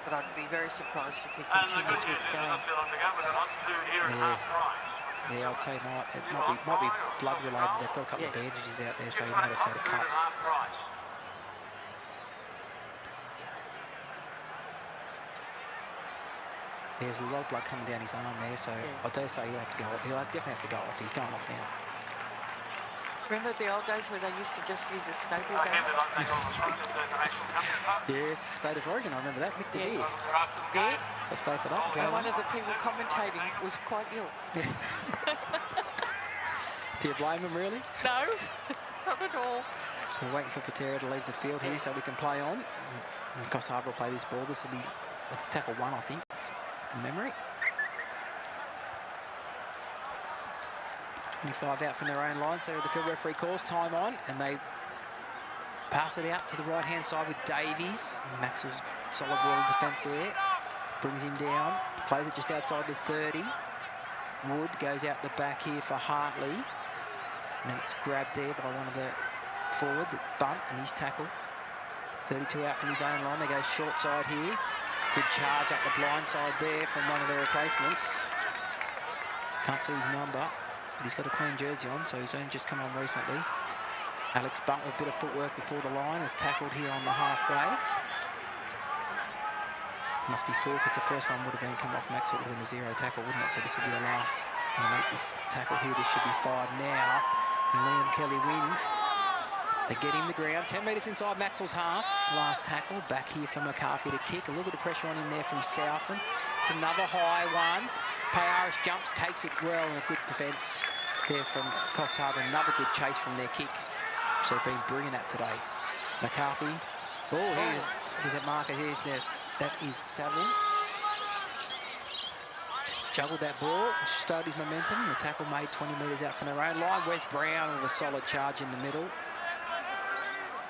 But I'd be very surprised if he continues with the game. Yeah, I'd say not. It might be blood related. They've got a couple of bandages out there, so he might have had a cut. There's a lot of blood coming down his arm there, so I dare say he'll have to go off. He'll definitely have to go off. He's going off now. Remember the old days where they used to just use a staple gun? Yes, State of Origin, I remember that. Mick DeVere. Yeah. Just stapled up. And one of the people commentating was quite ill. Do you blame him, really? No, not at all. So we're waiting for Patera to leave the field here so we can play on. And Coffs Harbour will play this ball. This will be, it's tackle 1, I think, from memory. 25 out from their own line, so the field referee calls time on, and they pass it out to the right-hand side with Davies. Maxwell's solid wall of defence there. Brings him down, plays it just outside the 30. Wood goes out the back here for Hartley. And then it's grabbed there by one of the forwards. It's Bunt, and he's tackled. 32 out from his own line. They go short side here. Good charge up the blind side there from one of the replacements. Can't see his number. He's got a clean jersey on, so he's only just come on recently. Alex Bunt with a bit of footwork before the line is tackled here on the halfway. Must be 4 because the first one would have been come off Macksville, would have been a 0 tackle, wouldn't it? So this will be the last. They'll make this tackle here. This should be 5 now. And Liam Kelly win. They get him the ground. 10 metres inside Maxwell's half. Last tackle. Back here for McCarthy to kick. A little bit of pressure on him there from Southland. It's another high one. Payaris jumps, takes it well, and a good defence there from Coffs Harbour. Another good chase from their kick, which they've been brilliant at today. McCarthy. Oh, here's a marker here. That is Saville. Juggled that ball, stowed his momentum. The tackle made 20 metres out from their own line. Wes Brown with a solid charge in the middle.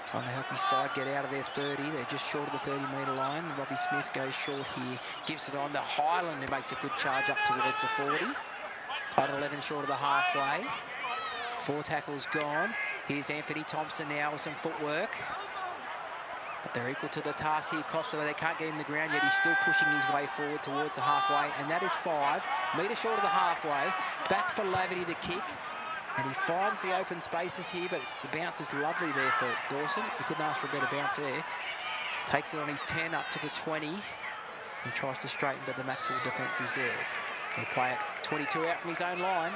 Trying to help his side get out of their 30. They're just short of the 30-metre line. Robbie Smith goes short here. Gives it on to Highland, who makes a good charge up towards the 40. Played 11 short of the halfway. 4 tackles gone. Here's Anthony Thompson now with some footwork. But they're equal to the task here. Costa, they can't get in the ground yet. He's still pushing his way forward towards the halfway. And that is 5 metres short of the halfway. Back for Laverty to kick. And he finds the open spaces here, but the bounce is lovely there for Dawson. He couldn't ask for a better bounce there. Takes it on his 10 up to the 20. He tries to straighten, but the Macksville defence is there. He'll play it 22 out from his own line.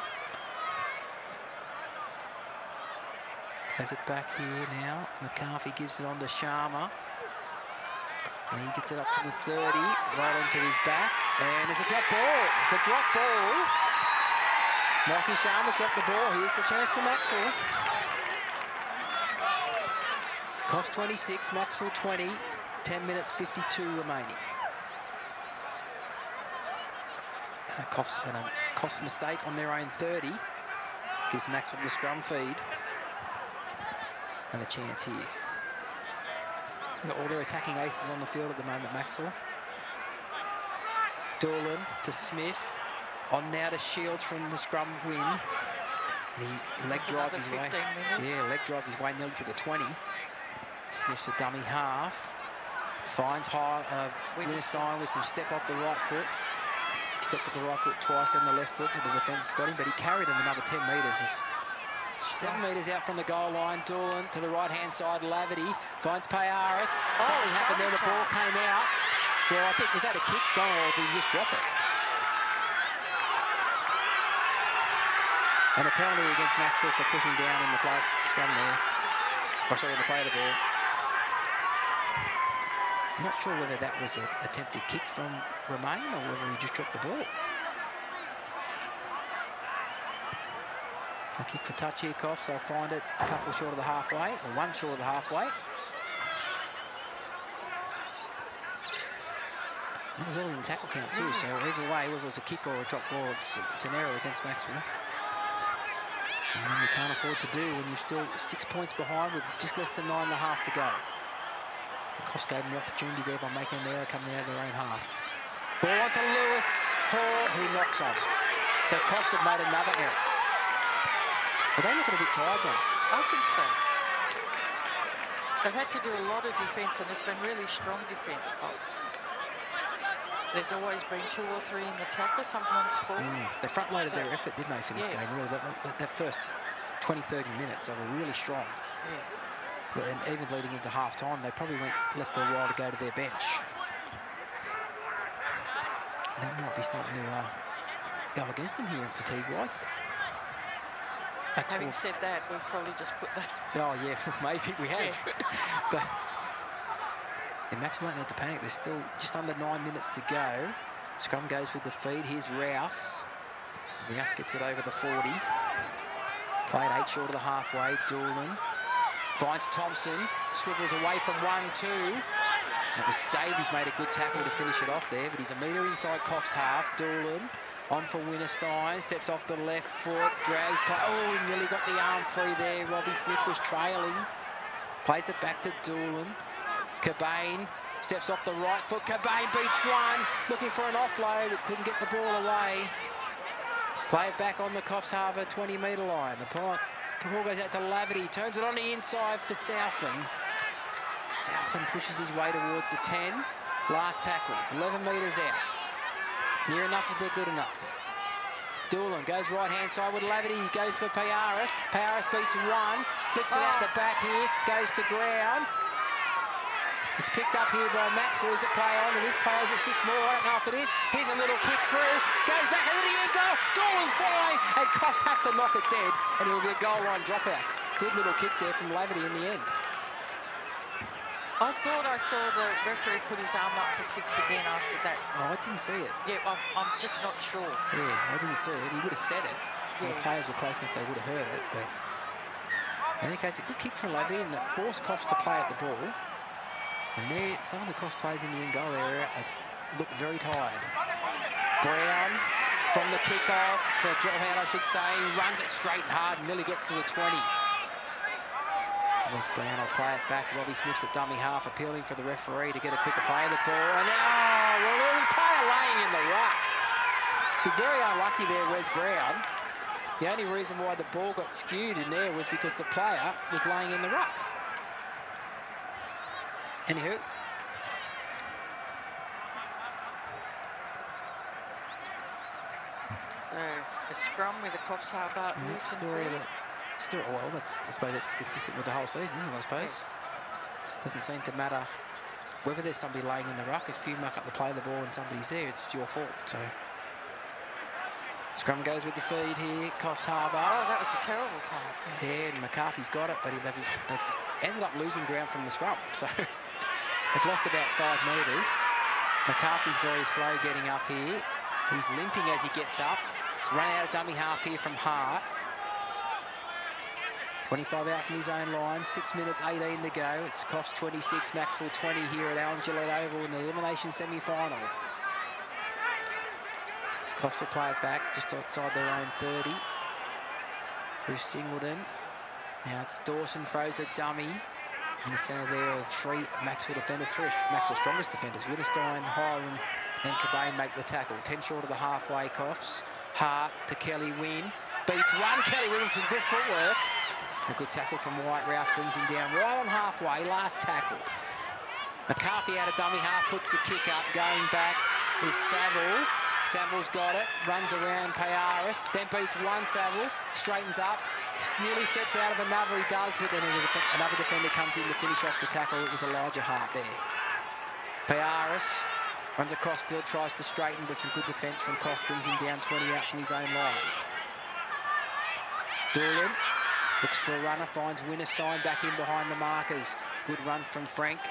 Has it back here now. McCarthy gives it on to Sharma. And he gets it up to the 30, right onto his back. And there's a drop ball. It's a drop ball. Mikey Sharma's dropped the ball. Here's the chance for Macksville. Coffs 26, Macksville 20. 10 minutes, 52 remaining. And a Coffs mistake on their own 30 gives Macksville the scrum feed. And a chance here. They've got all their attacking aces on the field at the moment, Macksville. Doolan to Smith. On now to Shields from the scrum win. And he leg drives his way. Yeah, leg drives his way nearly to the 20. Smith's a dummy half. Finds Winterstein with some step off the right foot. Stepped to the right foot twice and the left foot, but the defence got him, but he carried him another 10 metres. 7 metres out from the goal line. Doolan to the right-hand side. Laverty finds Payaris. Something happened there. The ball came out. Well, I think, was that a kick, Donald, or did he just drop it? And a penalty against Macksville for pushing down in the scrum there. Oh, sorry, in the play of the ball. I'm not sure whether that was an attempted kick from Romain or whether he just dropped the ball. A kick for touch here, Coffs. They'll find it a couple short of the halfway, or one short of the halfway. That was early in the tackle count too, so either way, whether it was a kick or a drop ball, it's an error against Macksville. And you can't afford to do when you're still 6 points behind with just less than 9.5 to go. Coffs gave them the opportunity there by making an error coming out of their own half. Ball onto Lewis Hall, who knocks on. So Coffs have made another error. Are they looking a bit tired, though? I think so. They've had to do a lot of defence, and it's been really strong defence, Coffs. There's always been 2 or 3 in the tackle, sometimes 4. They front-loaded their effort, didn't they, for this game, really. That first 20, 30 minutes, they were really strong. Yeah. And even leading into half-time, they probably left a while to go to their bench. And that might be starting to go against them here in fatigue-wise. Having said that, we've probably just put that... Oh, yeah, maybe we have. But Macksville won't need to panic. There's still just under 9 minutes to go. Scrum goes with the feed. Here's Rouse. Rouse gets it over the 40. Played 8 short of the halfway. Doolan finds Thompson. Swivels away from 1-2. It was Davies made a good tackle to finish it off there, but he's a metre inside Coffs half. Doolan on for Winterstein, steps off the left foot, drags play. Oh, he nearly got the arm free there. Robbie Smith was trailing. Plays it back to Doolan. Cobain steps off the right foot. Cobain beats one, looking for an offload, but couldn't get the ball away. Play it back on the Coffs Harbour 20-metre line. The ball goes out to Laverty, turns it on the inside for Southern. Southern pushes his way towards the 10. Last tackle, 11 metres out. Near enough if they're good enough. Doolan goes right-hand side with Laverty. He goes for Payaris. Payaris beats one. Flicks it out the back here. Goes to ground. It's picked up here by Macksville. Is it play on? It is play on. Is it 6 more? I don't know if it is. Here's a little kick through. Goes back into the end goal. Doolan's flying. And Coffs have to knock it dead. And it'll be a goal line dropout. Good little kick there from Laverty in the end. I thought I saw the referee put his arm up for 6 again after that. Oh, I didn't see it. Yeah, I'm just not sure. Yeah, I didn't see it. He would have said it. Yeah. The players were close enough they would have heard it. But in any case, a good kick from Laverty, and it forced Coffs to play at the ball. And there, some of the Coffs players in the end goal area look very tired. Brown from the kick-off, the drop-out, I should say, runs it straight and hard and nearly gets to the 20. Wes Brown will play it back. Robbie Smith's at dummy half, appealing for the referee to get a quicker play of the ball. And well, there's a player laying in the ruck. He's very unlucky there, Wes Brown. The only reason why the ball got skewed in there was because the player was laying in the ruck. Anywho. So, a scrum with the Coffs Harbour loose and free. Well, I suppose that's consistent with the whole season, isn't it, I suppose? Doesn't seem to matter whether there's somebody laying in the ruck, if you muck up the play of the ball and somebody's there, it's your fault. So scrum goes with the feed here, Coffs Harbour. Oh, that was a terrible pass. Yeah, and McCarthy's got it, but they've ended up losing ground from the scrum. So they've lost about 5 metres. McCarthy's very slow getting up here. He's limping as he gets up. Run out of dummy half here from Hart. 25 out from his own line, 6 minutes 18 to go. It's Coffs 26, Macksville 20 here at Alan Gillette Oval in the elimination semi-final. Coffs will play it back just outside their own 30 through Singleton. Now it's Dawson throws a dummy. In the centre there are 3 Macksville defenders, 3 Macksville strongest defenders. Winterstein, Highland and Cobain make the tackle. 10 short of the halfway, Coffs. Hart to Kelly Wynn. Beats one. Kelly Wynn with some good footwork. A good tackle from White. Rouse brings him down right on halfway. Last tackle. McCarthy out of dummy half, puts the kick up. Going back is Saville. Savile's got it, runs around Payaris, then beats one Saville, straightens up, nearly steps out of another, he does, but then another defender comes in to finish off the tackle. It was Elijah Hart there. Payaris runs across field, tries to straighten, but some good defence from Coffs brings him down 20 out from his own line. Doolan looks for a runner, finds Winterstein back in behind the markers. Good run from Frank,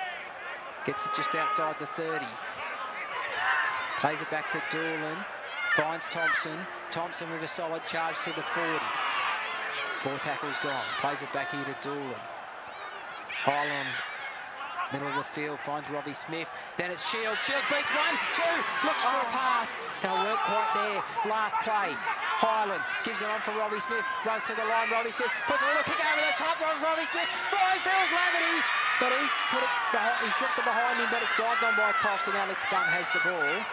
gets it just outside the 30. Plays it back to Doolan, finds Thompson. Thompson with a solid charge to the 40. 4 tackles gone. Plays it back here to Doolan. Highland, middle of the field, finds Robbie Smith. Then it's Shields. Shields beats 1, 2, looks for a pass. They weren't quite there. Last play. Highland gives it on for Robbie Smith. Runs to the line. Robbie Smith puts a little kick over the top of Robbie Smith. Flying fields Lamity. But he's dropped it behind him, but it's dived on by Coffs, and Alex Bunt has the ball.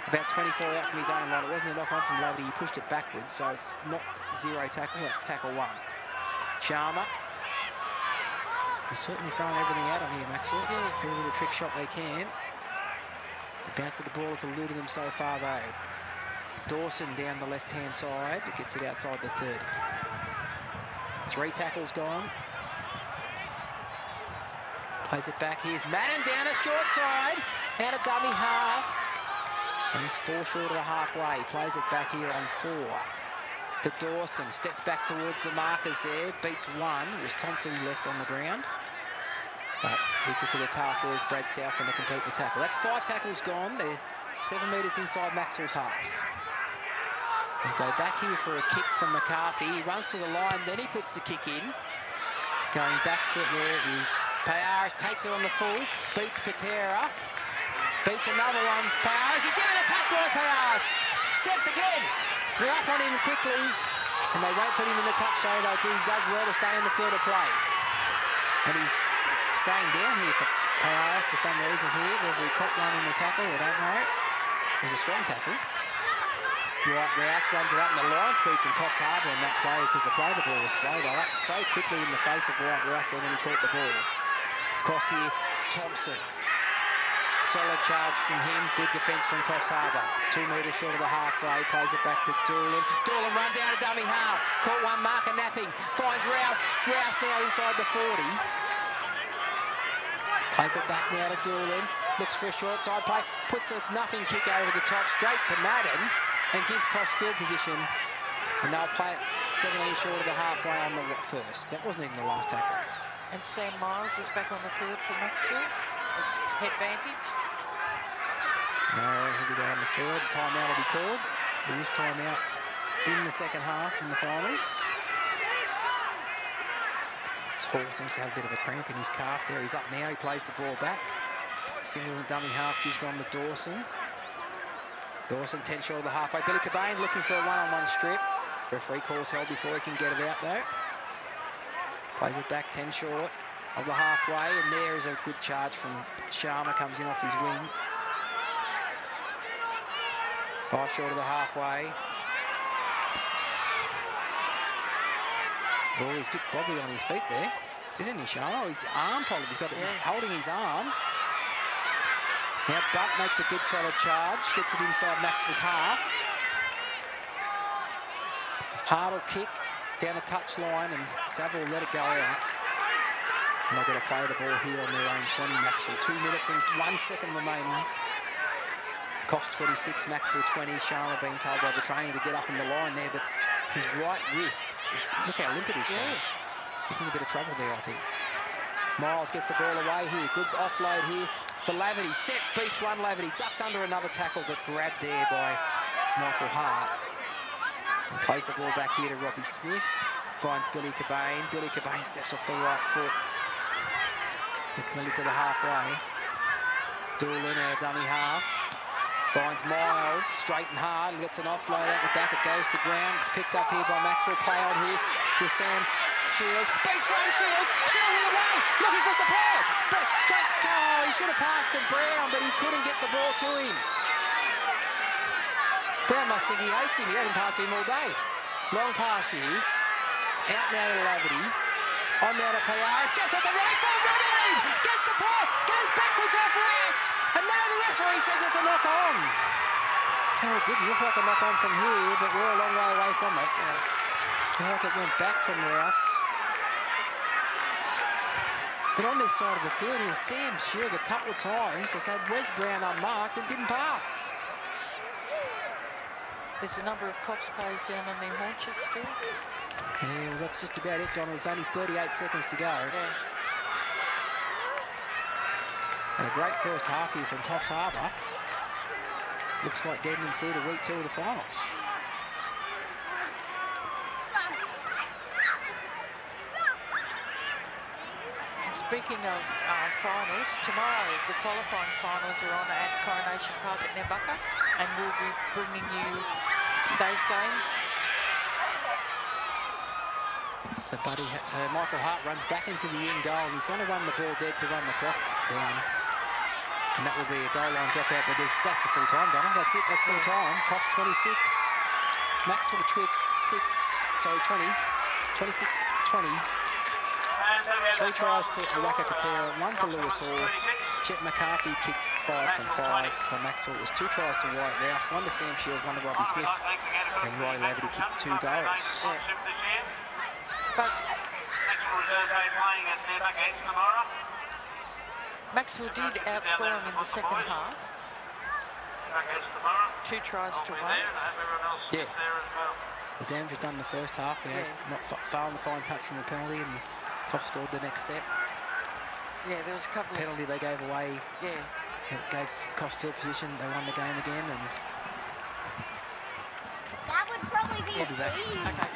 About 24 out from his own line. It wasn't a knock-on from Lavity. He pushed it backwards, so it's not 0 tackle. It's tackle 1. Sharma. They're certainly throwing everything at him here, Macksville. Yeah, every little trick shot they can. The bounce of the ball has eluded them so far, though. Dawson down the left-hand side. It gets it outside the 30. 3 tackles gone. Plays it back. Here's Madden down a short side. Out of dummy half. And he's 4 short of the halfway. Plays it back here on 4. To Dawson. Steps back towards the markers there. Beats 1. It was Thompson he left on the ground. But equal to the task there's Brad Southern to complete the tackle. That's 5 tackles gone. They're 7 metres inside Macksville's half. And go back here for a kick from McCarthy. He runs to the line. Then he puts the kick in. Going back foot there is Payaris. Takes it on the full. Beats Patera. Beats another one. Payaris. He's down a touchline. Payaris steps again. They're up on him quickly, and they won't put him in the touch show. He does well to stay in the field of play. And he's staying down here for Payaris for some reason here. Whether he caught one in the tackle, I don't know. It was a strong tackle. Dwight Rouse runs it up, and the line speed from Coffs Harbour on that play, because the play of the ball was slow. They were up so quickly in the face of Dwight Rouse when he caught the ball. Across here, Thompson. Solid charge from him. Good defence from Coffs Harbour. 2 metres short of the halfway. Plays it back to Doolan. Doolan runs out of dummy half. Caught one marker napping. Finds Rouse. Rouse now inside the 40. Plays it back now to Doolan. Looks for a short side play. Puts a nothing kick over the top straight to Madden and gives Coffs field position. And they'll play it 17 short of the halfway on the first. That wasn't even the last tackle. And Sam Miles is back on the field for Macksville. Advantaged. No, he'll be on the field. Timeout will be called. There is timeout in the second half in the finals. Tall seems to have a bit of a cramp in his calf there. He's up now. He plays the ball back. Single dummy half gives it on to Dawson. Dawson 10 short of the halfway. Billy Cobain looking for a one-on-one strip. Referee calls held before he can get it out though. Plays it back 10 short of the halfway, and there is a good charge from Sharma, comes in off his wing. 5 short of the halfway. Oh, he's a bit bobbly on his feet there, isn't he, Sharma? Oh, his arm problem. He's holding his arm. Now Butt makes a good solid charge, gets it inside Maxwell's half. Hart will kick down the touch line, and Saville let it go out. And they're going to play the ball here on their own 20, Macksville. 2 minutes and 1 second remaining. Coffs 26, Macksville 20. Sharma being told by the trainer to get up in the line there, but his right wrist, look how limp it is. Yeah. He's in a bit of trouble there, I think. Miles gets the ball away here. Good offload here for Laverty. Steps, beats one Laverty. Ducks under another tackle, but grabbed there by Michael Hart. And plays the ball back here to Robbie Smith. Finds Billy Cobain. Billy Cobain steps off the right foot. Gets nearly to the halfway. Doolan out of dummy half. Finds Miles, straight and hard, gets an offload out the back, it goes to ground. It's picked up here by Macksville, play on here with Sam Shields. Beats one Shields, Shields the away, looking for support. But he should have passed to Brown, but he couldn't get the ball to him. Brown must think he hates him, he hasn't passed to him all day. Long pass here, out now to Laverty. On now to PR, steps at the right foot, running in, gets support, goes backwards off Rouse. And now the referee says it's a knock on. Oh, it didn't look like a knock on from here, but we're a long way away from it. Like it went back from Rouse. But on this side of the field here, Sam Shields a couple of times has had Wes Brown unmarked and didn't pass. There's a number of Coffs players down on their haunches still. Yeah, well, that's just about it, Donald. There's only 38 seconds to go. Yeah. And a great first half here from Coffs Harbour. Looks like getting them through to week 2 of the finals. Speaking of finals, tomorrow the qualifying finals are on at Coronation Park at Nebucca, and we'll be bringing you those games. So Michael Hart runs back into the end goal, and he's going to run the ball dead to run the clock down. And that will be a goal line dropout, but that's the full time, Donald. That's it, that's full time. Coffs 26, Macksville 20, 26-20. 3 tries to Awaka Patera, 1 to Lewis Hall. Chet McCarthy kicked 5 from 5 for Macksville. It was 2 tries to Wyatt Rouse, 1 to Sam Shields, 1 to Robbie Smith, and Roy Laverty kicked 2 goals. Yeah. But Macksville did outscore him in the second half. 2 tries to 1. Yeah. The damage was done in the first half. Not failing to find touch from the penalty, and Coffs scored the next set. Yeah, there was a couple penalty they gave away. Yeah. It gave Coffs field position. They won the game again, and that would probably be we'll be back. Okay.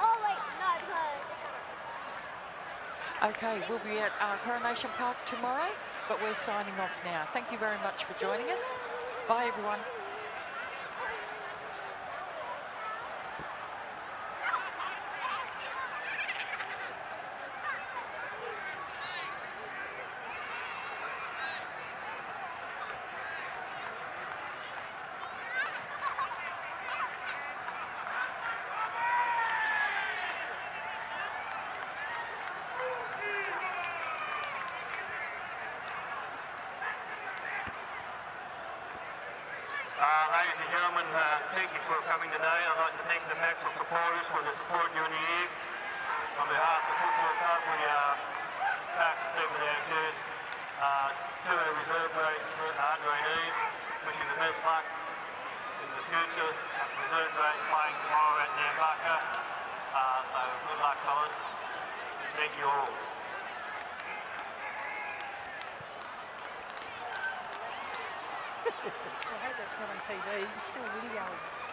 Oh wait, no. Okay, we'll be at Coronation Park tomorrow, but we're signing off now. Thank you very much for joining us. Bye, everyone. Ladies and gentlemen, thank you for coming today. I'd like to thank the Macksville supporters for the support during the year. On behalf of the football club, we pass the people downstairs to our reserve grade, Andre Eve, wishing the best luck in the future. Reserve grade playing tomorrow at Nebucca. So good luck, fellas. Thank you all. I hope that's not on TV. It's still videoing.